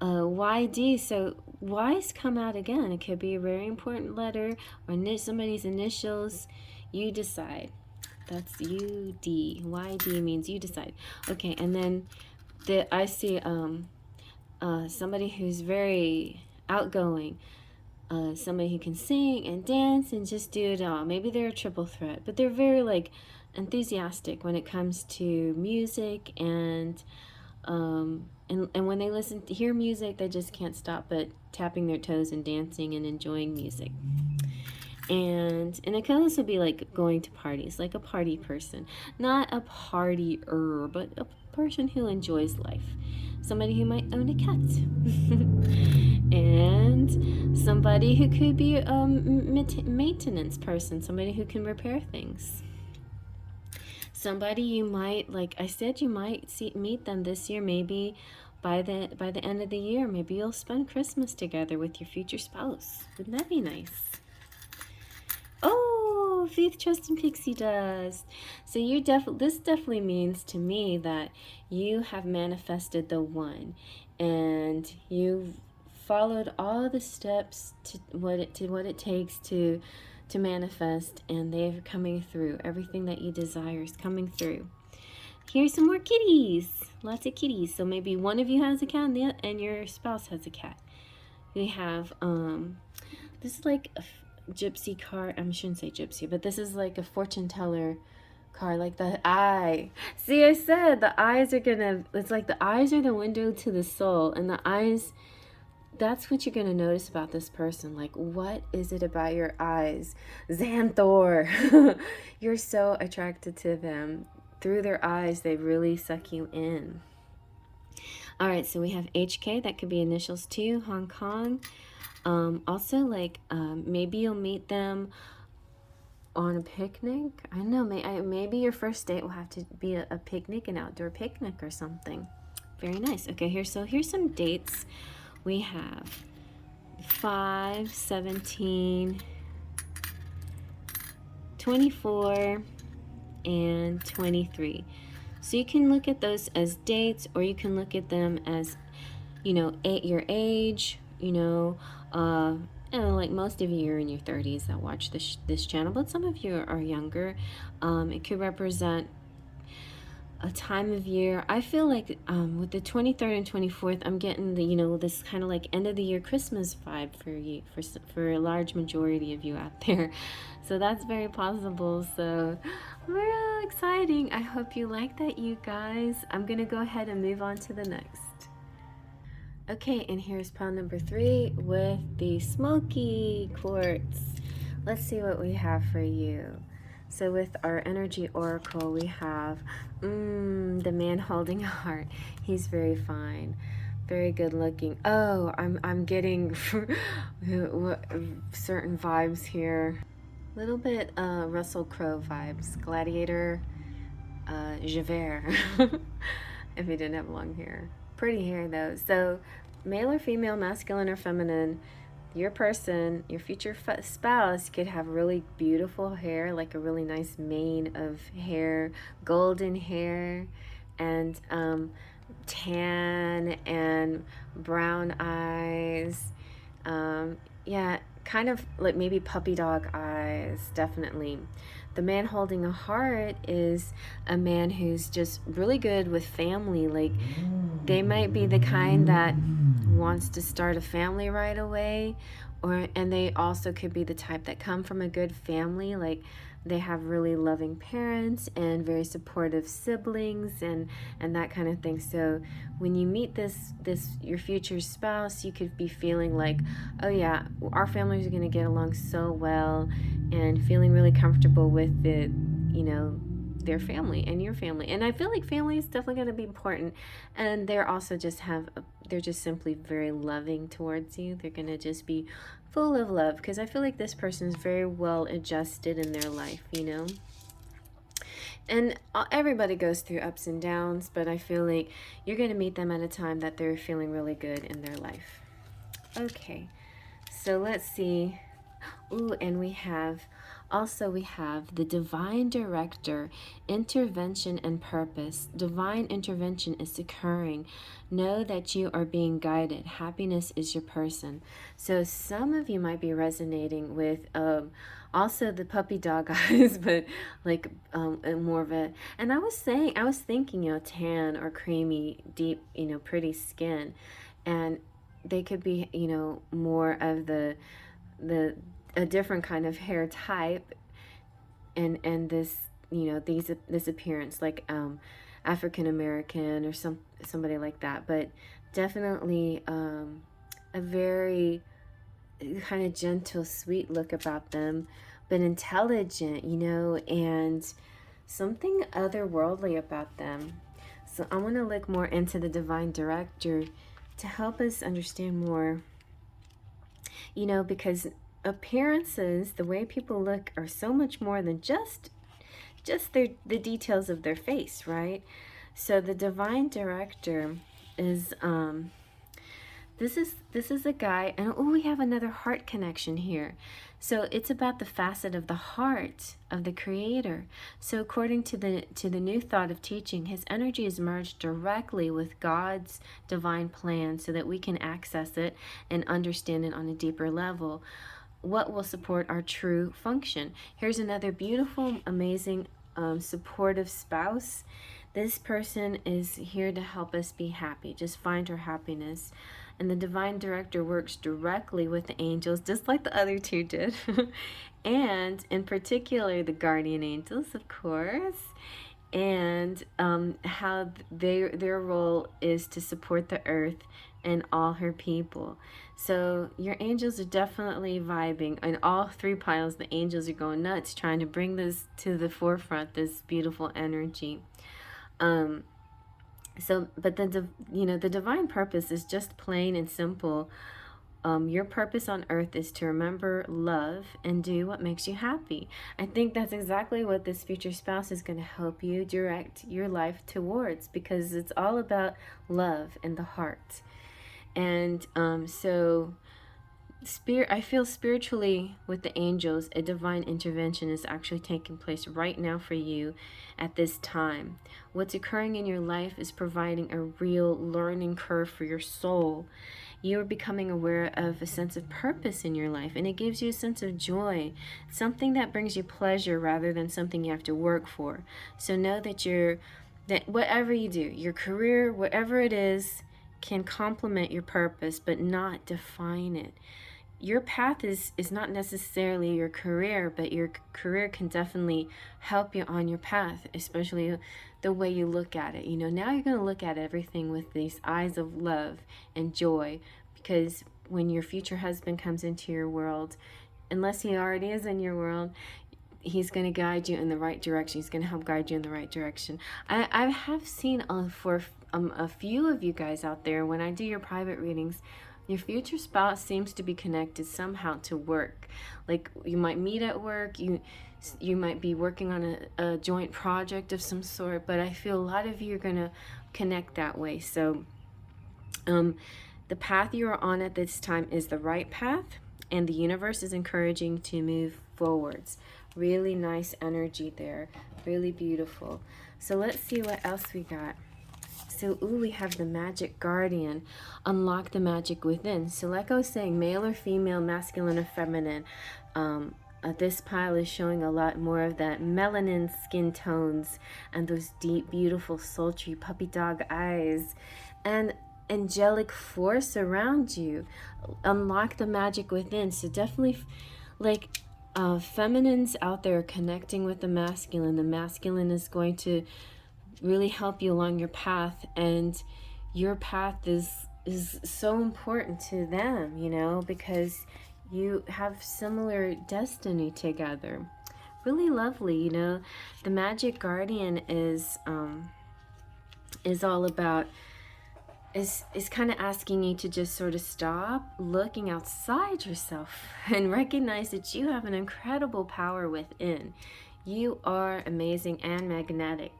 YD. So Y's come out again. It could be a very important letter or somebody's initials. You decide. That's UD. YD means you decide. Okay, and then I see somebody who's very outgoing. Somebody who can sing and dance and just do it all. Maybe they're a triple threat, but they're very like enthusiastic when it comes to music and when they hear music, they just can't stop but tapping their toes and dancing and enjoying music. And it can also be like going to parties, like a party person, not a partier, but a person who enjoys life. Somebody who might own a cat. And somebody who could be a maintenance person, somebody who can repair things. Somebody you might, like I said, you might meet them this year, maybe by the end of the year. Maybe you'll spend Christmas together with your future spouse. Wouldn't that be nice? Oh, Faith, Trust, and Pixie Dust. So this definitely means to me that you have manifested the one, and you've followed all the steps to what it takes to manifest, and they're coming through. Everything that you desire is coming through. Here's some more kitties. Lots of kitties. So maybe one of you has a cat and your spouse has a cat. We have this is like a gypsy card. I shouldn't say gypsy, but this is like a fortune teller card, like the eye. See, I said the eyes are it's like the eyes are the window to the soul, and the eyes, that's what you're going to notice about this person. Like, what is it about your eyes? Xanthor. You're so attracted to them. Through their eyes, they really suck you in. All right, so we have HK. That could be initials too. Hong Kong. Also, like, maybe you'll meet them on a picnic. I don't know. Maybe your first date will have to be a picnic, an outdoor picnic or something. Very nice. Okay, here's some dates. We have 5, 17, 24, and 23. So you can look at those as dates, or you can look at them as, your age, like most of you are in your 30s that watch this channel, but some of you are younger. It could represent a time of year. I feel like with the 23rd and 24th, I'm getting the this kind of like end of the year Christmas vibe for you, for a large majority of you out there. So that's very possible. So very exciting. I hope you like that, you guys. I'm gonna go ahead and move on to the next. Okay, and here's pile number 3 with the Smokey quartz. Let's see what we have for you. So with our energy oracle, we have the man holding a heart. He's very fine, very good looking. Oh, I'm getting certain vibes here. Little bit Russell Crowe vibes. Gladiator, Javert. If he didn't have long hair. Pretty hair though. So male or female, masculine or feminine, your person, your future spouse could have really beautiful hair, like a really nice mane of hair, golden hair, and tan and brown eyes. Yeah, kind of like maybe puppy dog eyes, definitely. The man holding a heart is a man who's just really good with family. Like, they might be the kind that wants to start a family right away, and they also could be the type that come from a good family. Like, they have really loving parents and very supportive siblings and that kind of thing. So when you meet this your future spouse, you could be feeling like, oh yeah, our families are going to get along so well, and feeling really comfortable with it, their family and your family. And I feel like family is definitely going to be important, and they're also they're just simply very loving towards you. They're going to just be full of love, because I feel like this person is very well adjusted in their life, and everybody goes through ups and downs, but I feel like you're going to meet them at a time that they're feeling really good in their life. Okay, so let's see. Ooh, and we have Also, we have the divine director, intervention and purpose. Divine intervention is occurring. Know that you are being guided. Happiness is your person. So some of you might be resonating with also the puppy dog eyes, but like more of a, and I was thinking, tan or creamy, deep, pretty skin. And they could be, more of the a different kind of hair type, and this, this appearance, like African American or somebody like that, but definitely a very kind of gentle, sweet look about them, but intelligent, and something otherworldly about them. So I want to look more into the divine director to help us understand more, because appearances, the way people look, are so much more than just the details of their face, right? So the divine director is this is a guy, and we have another heart connection here. So it's about the facet of the heart of the creator. So according to the new thought of teaching, his energy is merged directly with God's divine plan so that we can access it and understand it on a deeper level. What will support our true function? Here's another beautiful, amazing, supportive spouse. This person is here to help us be happy, just find our happiness. And the divine director works directly with the angels, just like the other two did. And in particular, the guardian angels, of course. And how their role is to support the earth and all her people. So your angels are definitely vibing. And all three piles, the angels are going nuts, trying to bring this to the forefront, this beautiful energy. But the divine purpose is just plain and simple. Your purpose on earth is to remember, love, and do what makes you happy. I think that's exactly what this future spouse is going to help you direct your life towards, because it's all about love and the heart. And I feel spiritually with the angels, a divine intervention is actually taking place right now for you at this time. What's occurring in your life is providing a real learning curve for your soul. You are becoming aware of a sense of purpose in your life, and it gives you a sense of joy, something that brings you pleasure rather than something you have to work for. So know that whatever you do, your career, whatever it is, can complement your purpose, but not define it. Your path is not necessarily your career, but your career can definitely help you on your path, especially the way you look at it. Now you're going to look at everything with these eyes of love and joy, because when your future husband comes into your world, unless he already is in your world, he's going to guide you in the right direction. He's going to help guide you in the right direction. I have seen for a few of you guys out there, when I do your private readings, your future spouse seems to be connected somehow to work. Like you might meet at work, you might be working on a joint project of some sort, but I feel a lot of you are going to connect that way. So the path you are on at this time is the right path, and the universe is encouraging to move forwards. Really nice energy there. Really beautiful. So let's see what else we got. So, we have the magic guardian. Unlock the magic within. So like I was saying, male or female, masculine or feminine. This pile is showing a lot more of that melanin skin tones and those deep, beautiful, sultry puppy dog eyes. And angelic force around you. Unlock the magic within. So definitely, feminines out there connecting with the masculine. The masculine is going to really help you along your path, and your path is so important to them, because you have similar destiny together. Really lovely. The magic guardian is all about is kind of asking you to just sort of stop looking outside yourself and recognize that you have an incredible power within. You are amazing and magnetic,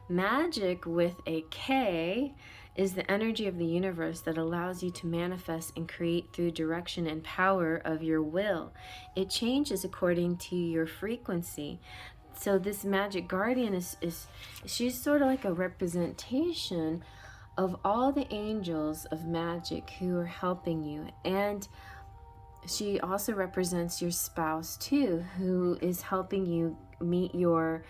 Magic with a K is the energy of the universe that allows you to manifest and create through direction and power of your will. It changes according to your frequency. So this magic guardian is she's sort of like a representation of all the angels of magic who are helping you. And she also represents your spouse too, who is helping you meet your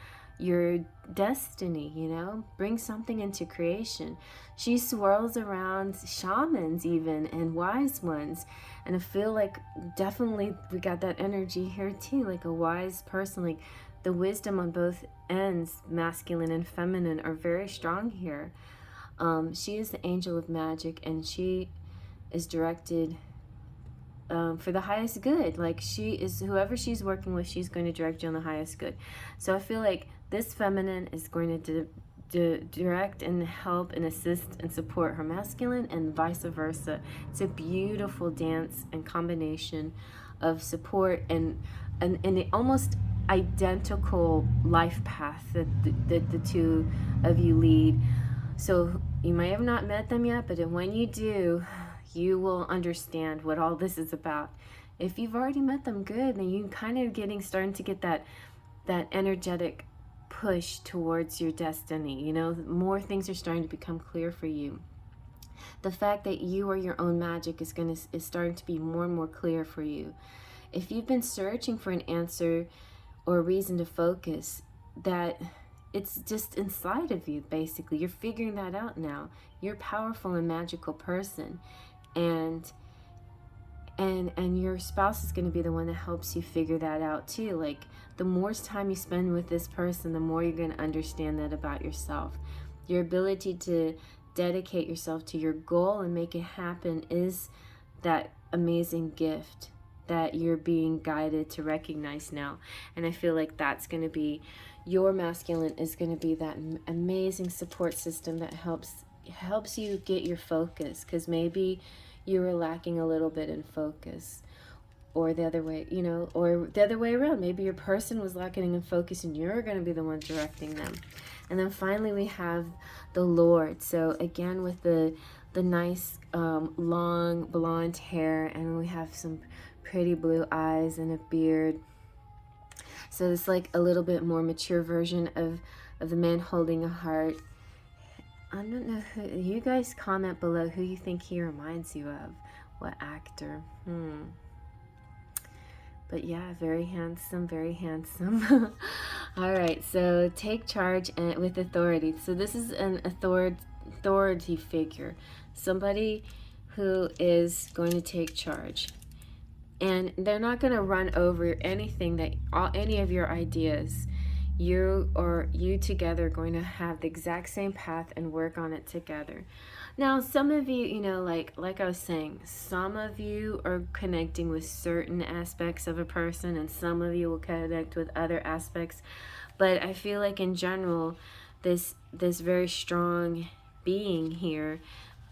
destiny, you know, bring something into creation. She swirls around shamans even and wise ones, and I feel like definitely we got that energy here too, like a wise person. Like the wisdom on both ends, masculine and feminine, are very strong here. She is the angel of magic, and she is directed for the highest good. Like she is, whoever she's working with, she's going to direct you on the highest good. So I feel like this feminine is going to direct and help and assist and support her masculine, and vice versa. It's a beautiful dance and combination of support and the almost identical life path that the two of you lead. So you may have not met them yet, but when you do, you will understand what all this is about. If you've already met them, good, then you kind of starting to get that energetic push towards your destiny. You know, more things are starting to become clear for you. The fact that you are your own magic is starting to be more and more clear for you. If you've been searching for an answer or a reason to focus, that it's just inside of you, basically. You're figuring that out now. You're a powerful and magical person. And your spouse is going to be the one that helps you figure that out too. Like, the more time you spend with this person, the more you're going to understand that about yourself. Your ability to dedicate yourself to your goal and make it happen is that amazing gift that you're being guided to recognize now. And I feel like that's going to be, your masculine is going to be that amazing support system that helps you get your focus, because maybe you were lacking a little bit in focus, or the other way, you know, or the other way around. Maybe your person was lacking in focus and you're going to be the one directing them. And then finally we have the Lord. So again, with the nice long blonde hair, and we have some pretty blue eyes and a beard. So it's like a little bit more mature version of the man holding a heart. I don't know who, you guys comment below who you think he reminds you of. What actor? But yeah, very handsome, very handsome. All right, so take charge with authority. So this is an authority figure, somebody who is going to take charge. And they're not going to run over anything any of your ideas. You together are going to have the exact same path and work on it together. Now, some of you, you know, like I was saying, some of you are connecting with certain aspects of a person, and some of you will connect with other aspects. But I feel like in general, this very strong being here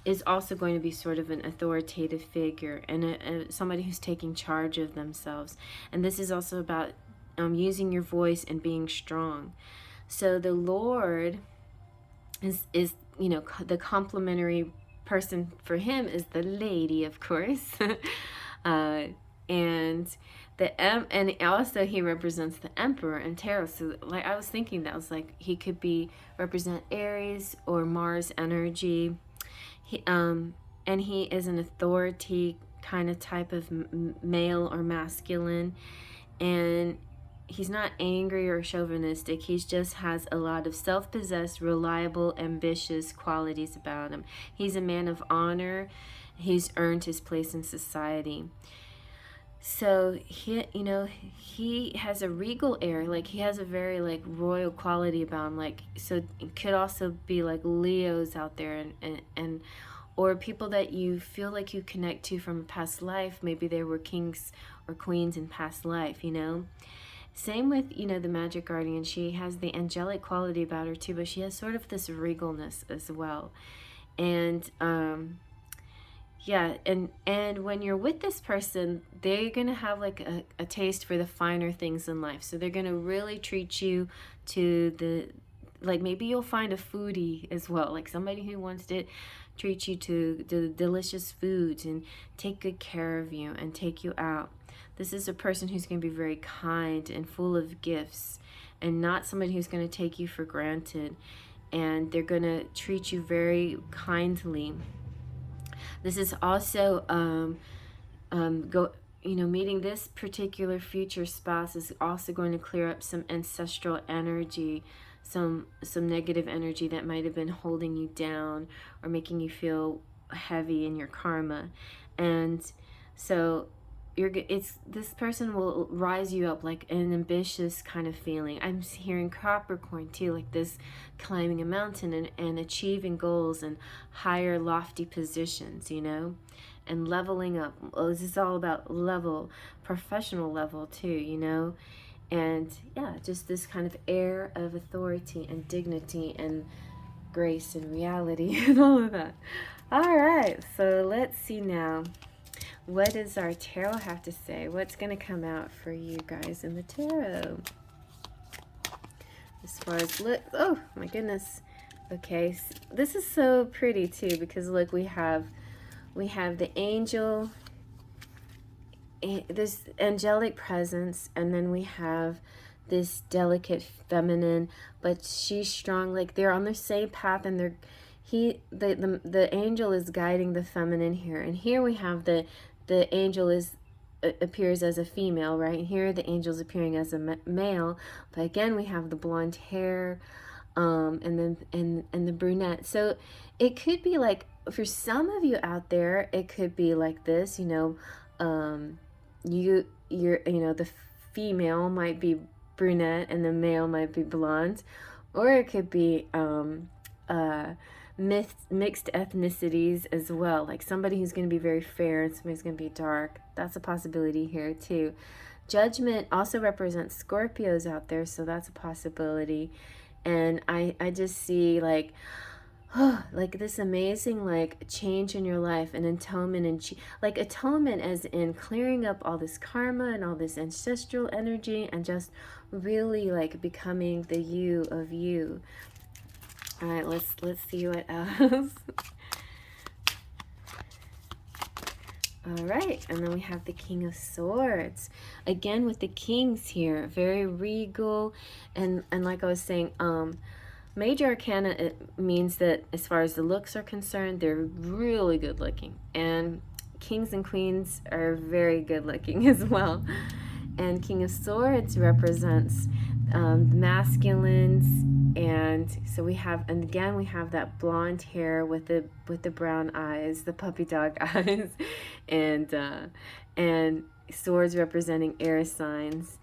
is also going to be sort of an authoritative figure, and somebody who's taking charge of themselves. And this is also about using your voice and being strong. So the Lord is you know, the complementary person for him is the lady, of course. And also he represents the Emperor and tarot. So like I was thinking, that was like he could represent Aries or Mars energy. And he is an authority kind of type of male or masculine, and he's not angry or chauvinistic. He just has a lot of self-possessed, reliable, ambitious qualities about him. He's a man of honor. He's earned his place in society. So he has a regal air, like he has a very like royal quality about him. Like, so it could also be like Leos out there, and or people that you feel like you connect to from a past life. Maybe they were kings or queens in past life, you know. Same with, you know, the magic guardian. She has the angelic quality about her too, but she has sort of this regalness as well. And yeah, and when you're with this person, they're gonna have like a taste for the finer things in life. So they're gonna really treat you to like maybe you'll find a foodie as well, like somebody who wants to treat you to the delicious foods and take good care of you and take you out. This is a person who's going to be very kind and full of gifts, and not somebody who's going to take you for granted, and they're going to treat you very kindly. This is also meeting this particular future spouse is also going to clear up some ancestral energy, some negative energy that might have been holding you down or making you feel heavy in your karma. And so this person will rise you up like an ambitious kind of feeling. I'm hearing Capricorn too, like this climbing a mountain and achieving goals and higher lofty positions, and leveling up. This is all about professional level too, and yeah, just this kind of air of authority and dignity and grace and reality and all of that. All right, so let's see now. What does our tarot have to say? What's going to come out for you guys in the tarot? As far as look, oh my goodness. Okay, this is so pretty too, because look, we have the angel, this angelic presence, and then we have this delicate feminine, but she's strong. Like they're on the same path, and the angel is guiding the feminine here, and here we have the angel appears as a female, right? Here the angel's appearing as a male, but again we have the blonde hair, and the brunette. So it could be like, for some of you out there, it could be like this, the female might be brunette and the male might be blonde, or it could be mixed ethnicities as well, like somebody who's going to be very fair and somebody's going to be dark. That's a possibility here too. Judgment also represents Scorpios out there, so that's a possibility. And I just see like this amazing like change in your life, and atonement, and like atonement as in clearing up all this karma and all this ancestral energy, and just really like becoming the you of you. All right, let's see what else. All right, and then we have the King of Swords. Again with the kings here, very regal, and like I was saying, Major Arcana, it means that as far as the looks are concerned, they're really good looking, and kings and queens are very good looking as well. And King of Swords represents masculines, and so we have, and again we have that blonde hair with the brown eyes, the puppy dog eyes, and swords representing air signs.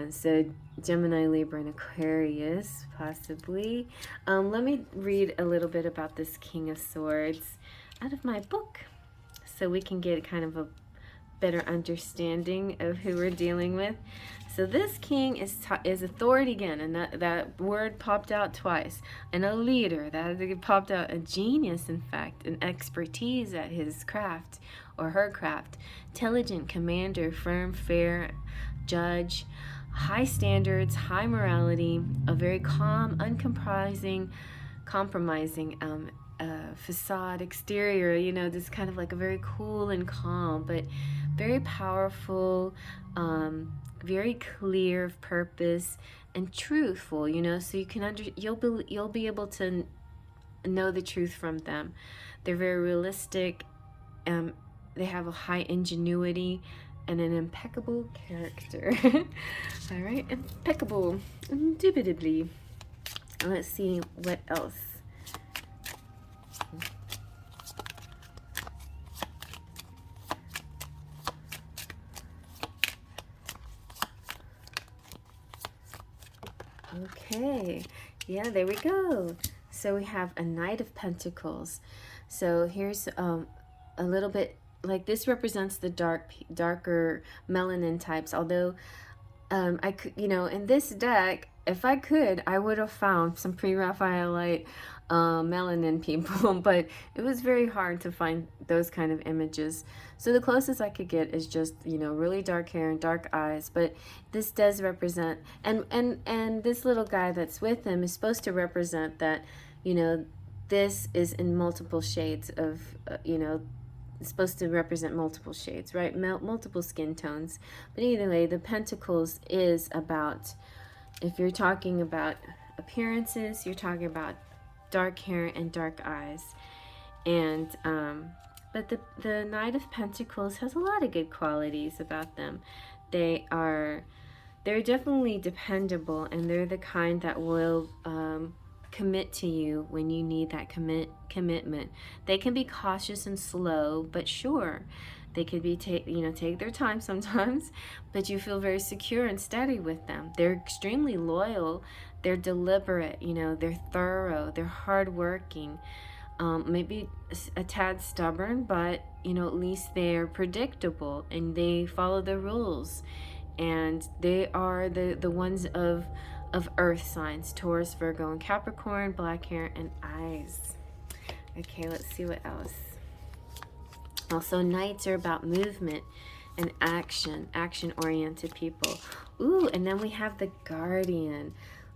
So Gemini, Libra, and Aquarius, possibly. Let me read a little bit about this King of Swords out of my book, so we can get kind of a better understanding of who we're dealing with. So this king is authority again, and that word popped out twice. And a leader, that popped out. A genius, in fact, an expertise at his craft or her craft. Intelligent, commander, firm, fair, judge, high standards, high morality, a very calm, uncompromising facade, exterior, this kind of like a very cool and calm, but very powerful, very clear of purpose and truthful, so you can you'll be able to know the truth from them. They're very realistic, they have a high ingenuity and an impeccable character. All right, impeccable, indubitably. Let's see what else. Okay, yeah, there we go. So we have a Knight of Pentacles. So here's a little bit, like this represents the darker melanin types, although I could, in this deck if I could, I would have found some pre-Raphaelite melanin people, but it was very hard to find those kind of images. So the closest I could get is just, you know, really dark hair and dark eyes. But this does represent, and this little guy that's with him is supposed to represent that, you know, this is in multiple shades of, you know, it's supposed to represent multiple shades, right? Multiple skin tones. But either way, the Pentacles is about, if you're talking about appearances, you're talking about dark hair and dark eyes. And but the Knight of Pentacles has a lot of good qualities about them. They're definitely dependable, and they're the kind that will commit to you when you need that commitment. They can be cautious and slow, but sure. They could be take their time sometimes, but you feel very secure and steady with them. They're extremely loyal. They're deliberate, you know, they're thorough, they're hardworking, maybe a tad stubborn, but, you know, at least they're predictable and they follow the rules. And they are the ones of earth signs: Taurus, Virgo, and Capricorn, black hair and eyes. Okay, let's see what else. Also, knights are about movement and action-oriented people. Ooh, and then we have the Guardian.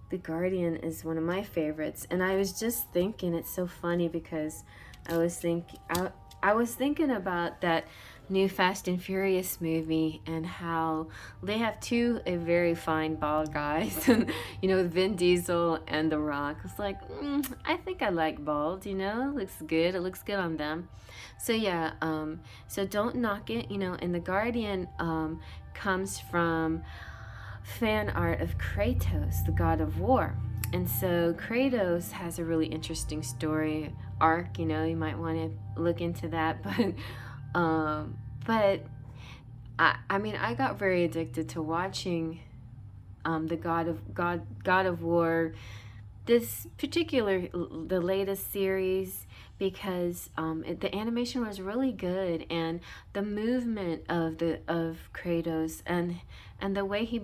The Guardian is one of my favorites, and I was just thinking, it's so funny because I was thinking about that new Fast and Furious movie and how they have two very fine bald guys, you know, Vin Diesel and The Rock. It's like, I think I like bald, you know, it looks good. It looks good on them. So yeah, so don't knock it, you know. And the Guardian comes from fan art of Kratos, the god of war. And so Kratos has a really interesting story arc, you know, you might want to look into that. But I mean, I got very addicted to watching the God of War, this particular, the latest series, because the animation was really good, and the movement of Kratos and the way he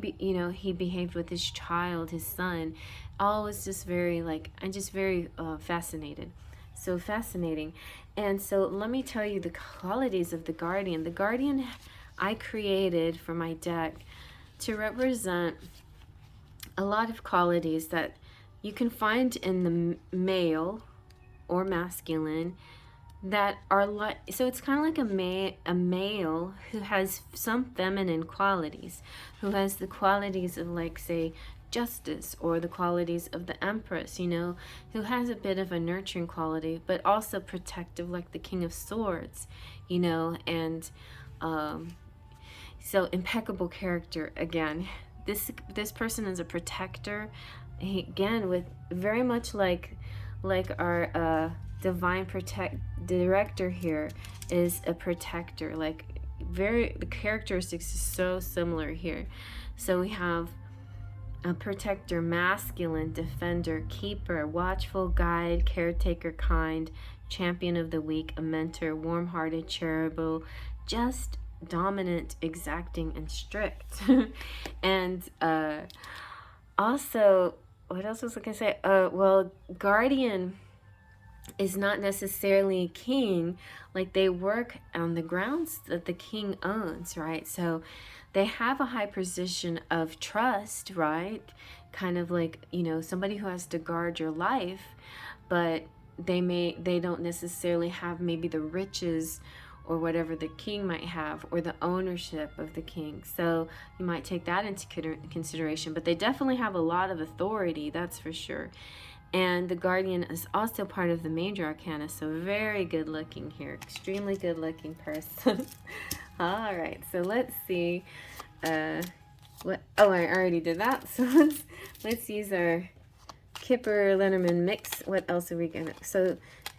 behaved with his child, his son, all was just very, like, I'm just very fascinated. So fascinating. And so let me tell you the qualities of the Guardian. The Guardian I created for my deck to represent a lot of qualities that you can find in the male or masculine that are like, so it's kind of like a male who has some feminine qualities, who has the qualities of, like, say, justice, or the qualities of the Empress, you know, who has a bit of a nurturing quality, but also protective, like the King of Swords, you know. And so impeccable character. Again, this person is a protector, again, with very much like our divine director here is a protector. Like, the characteristics is so similar here. So we have a protector, masculine, defender, keeper, watchful, guide, caretaker, kind, champion of the weak, a mentor, warm-hearted, charitable, just, dominant, exacting, and strict. And also, what else was I going to say? Well, Guardian is not necessarily king. Like, they work on the grounds that the king owns, right? So they have a high position of trust, right? Kind of like, you know, somebody who has to guard your life, but they don't necessarily have maybe the riches or whatever the king might have, or the ownership of the king. So you might take that into consideration, but they definitely have a lot of authority, that's for sure. And the Guardian is also part of the major arcana, so very good looking here, extremely good looking person. All right, so let's see what, oh, I already did that. So let's use our Kipper Lenormand mix. What else are we gonna, so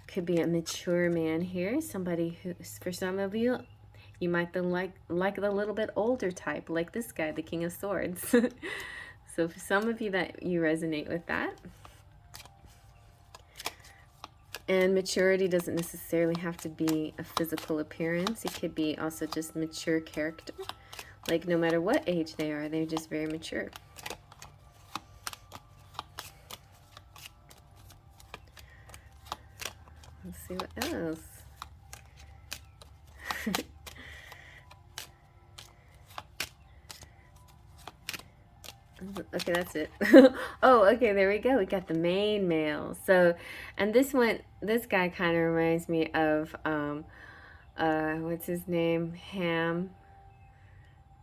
could be a mature man here, somebody who, for some of you, you might like the little bit older type, like this guy, the King of Swords. So for some of you that you resonate with that. And maturity doesn't necessarily have to be a physical appearance. It could be also just mature character. Like, no matter what age they are, they're just very mature. Let's see what else. Okay, that's it. Oh, okay, there we go. We got the main male. So, and this guy kind of reminds me of, what's his name? Ham.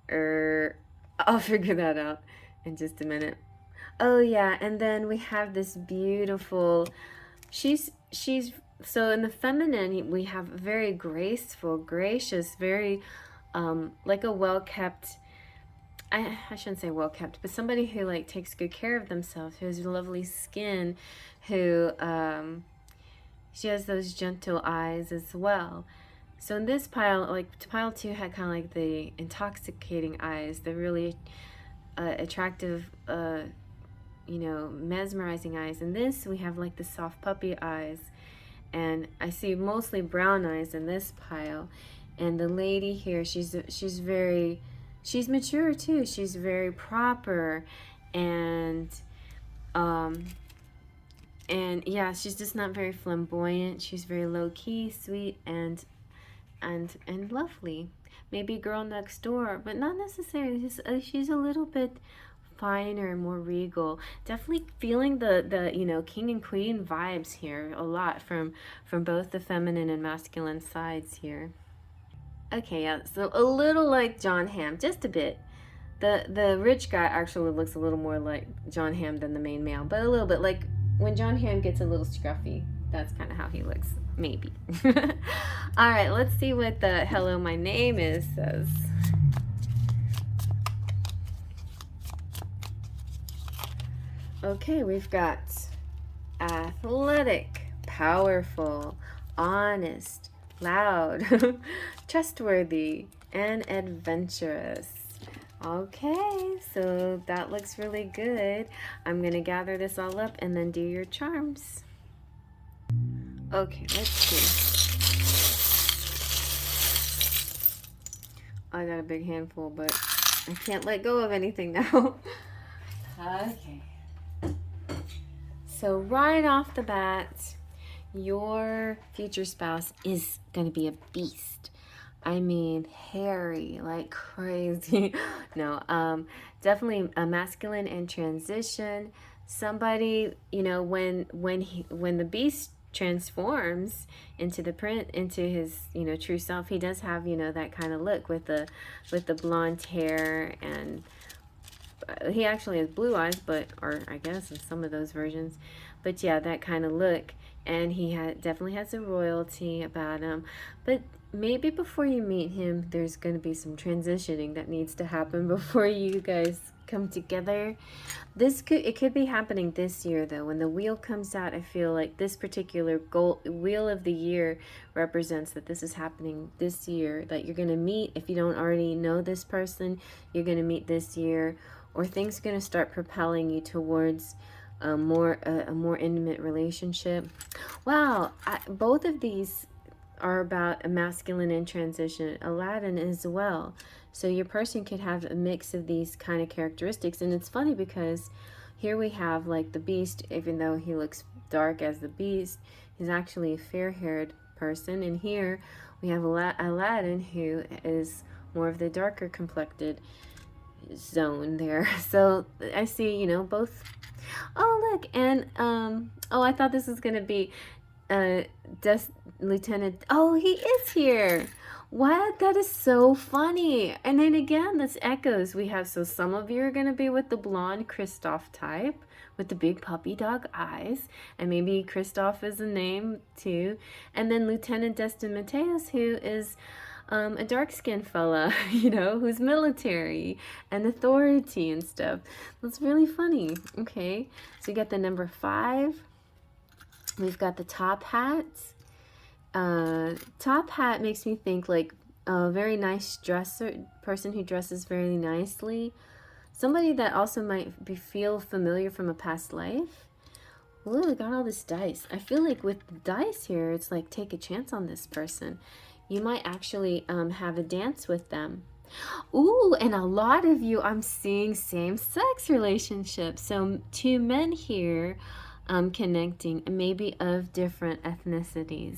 I'll figure that out in just a minute. Oh yeah, and then we have this beautiful, she's, so in the feminine, we have very graceful, gracious, very, like a well-kept, I shouldn't say well kept, but somebody who like takes good care of themselves, who has lovely skin, who she has those gentle eyes as well. So in this pile, like pile 2 had kind of like the intoxicating eyes, the really attractive, you know, mesmerizing eyes. In this, we have like the soft puppy eyes, and I see mostly brown eyes in this pile. And the lady here, she's very, she's mature too. She's very proper, and yeah, she's just not very flamboyant. She's very low key, sweet, and lovely. Maybe girl next door, but not necessarily. She's a little bit finer and more regal. Definitely feeling the you know, king and queen vibes here a lot from both the feminine and masculine sides here. Okay, yeah, so a little like John Hamm, just a bit. The rich guy actually looks a little more like John Hamm than the main male, but a little bit like when John Hamm gets a little scruffy. That's kind of how he looks, maybe. All right, let's see what the "Hello, my name is" says. Okay, we've got athletic, powerful, honest, loud, trustworthy, and adventurous. Okay, so that looks really good. I'm gonna gather this all up and then do your charms. Okay, let's see. I got a big handful, but I can't let go of anything now. Okay. So right off the bat, your future spouse is gonna be a beast. I mean, hairy like crazy. No, definitely a masculine in transition. Somebody, you know, when the beast transforms into his, you know, true self, he does have, you know, that kind of look with the blonde hair, and he actually has blue eyes, but, or I guess in some of those versions, but yeah, that kind of look. And he definitely has a royalty about him. But maybe before you meet him, there's going to be some transitioning that needs to happen before you guys come together. It could be happening this year, though. When the wheel comes out, I feel like this particular wheel of the year represents that this is happening this year, that you're going to meet. If you don't already know this person, you're going to meet this year, or things are going to start propelling you towards a more intimate relationship. Wow, both of these are about a masculine in transition. Aladdin as well. So your person could have a mix of these kind of characteristics. And it's funny because here we have like the beast, even though he looks dark as the beast, he's actually a fair-haired person. And here we have Aladdin, who is more of the darker complected zone there. So I see, you know, both. Oh, look, and oh, I thought this was gonna be Lieutenant. Oh, he is here. What? That is so funny. And then again, this echoes. We have, so some of you are gonna be with the blonde Kristoff type with the big puppy dog eyes, and maybe Kristoff is a name too. And then Lieutenant Destin Mateus, who is a dark-skinned fella, you know, who's military and authority and stuff. That's really funny. Okay, so we got the number 5. We've got the top hat. Top hat makes me think like a very nice dresser, person who dresses very nicely. Somebody that also might feel familiar from a past life. Ooh, I got all this dice. I feel like with the dice here, it's like take a chance on this person. You might actually have a dance with them. Ooh, and a lot of you, I'm seeing same-sex relationships. So 2 men here. connecting, maybe of different ethnicities.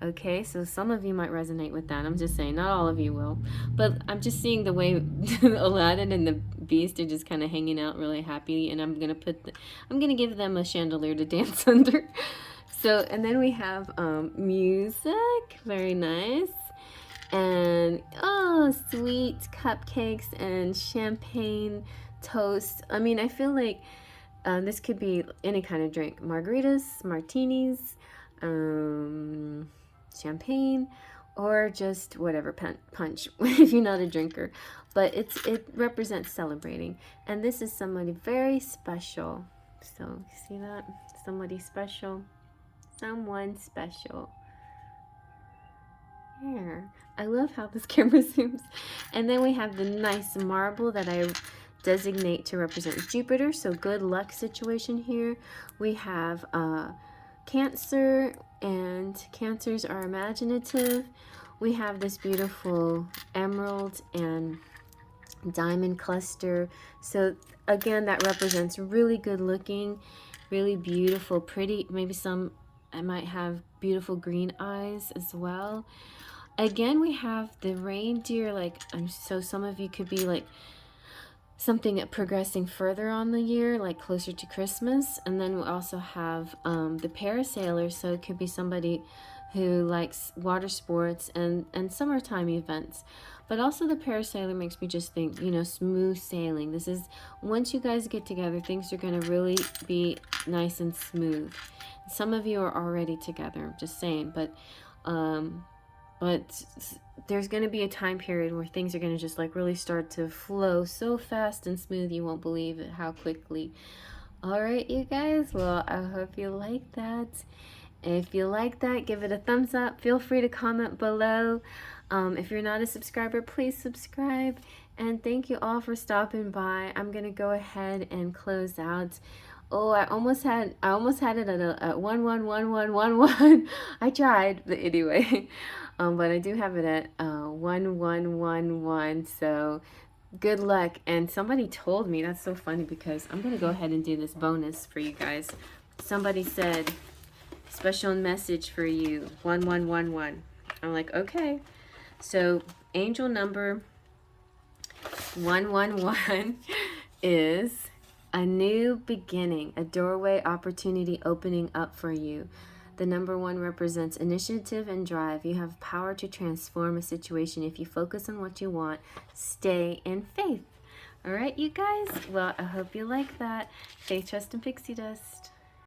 Okay, so some of you might resonate with that. I'm just saying, not all of you will. But I'm just seeing the way Aladdin and the Beast are just kind of hanging out really happy, and I'm gonna give them a chandelier to dance under. So, and then we have music, very nice. And oh, sweet cupcakes and champagne toast. I mean, I feel like this could be any kind of drink. Margaritas, martinis, champagne, or just whatever, punch if you're not a drinker. But it represents celebrating. And this is somebody very special. So, see that? Somebody special. Someone special. Here. I love how this camera zooms. And then we have the nice marble that I designate to represent Jupiter, so good luck situation here. We have Cancer, and Cancers are imaginative. We have this beautiful emerald and diamond cluster. So again, that represents really good looking, really beautiful, pretty. Maybe I might have beautiful green eyes as well. Again, we have the reindeer, like, so some of you could be like something progressing further on the year, like closer to Christmas. And then we also have the parasailer, so it could be somebody who likes water sports and summertime events. But also the parasailer makes me just think, you know, smooth sailing. This is, once you guys get together, things are going to really be nice and smooth. Some of you are already together, just saying, but there's going to be a time period where things are going to just like really start to flow so fast and smooth you won't believe it how quickly. All right, you guys, well, I hope you like that. If you like that, give it a thumbs up. Feel free to comment below. If you're not a subscriber, please subscribe. And thank you all for stopping by. I'm going to go ahead and close out. Oh, I almost had it at 111111. I tried, but anyway. But I do have it at 1111. So good luck. And somebody told me, that's so funny because I'm going to go ahead and do this bonus for you guys. Somebody said, special message for you, 1111. I'm like, okay. So angel number 111 is a new beginning, a doorway opportunity opening up for you. The number 1 represents initiative and drive. You have power to transform a situation. If you focus on what you want, stay in faith. All right, you guys? Well, I hope you like that. Faith, trust, and pixie dust.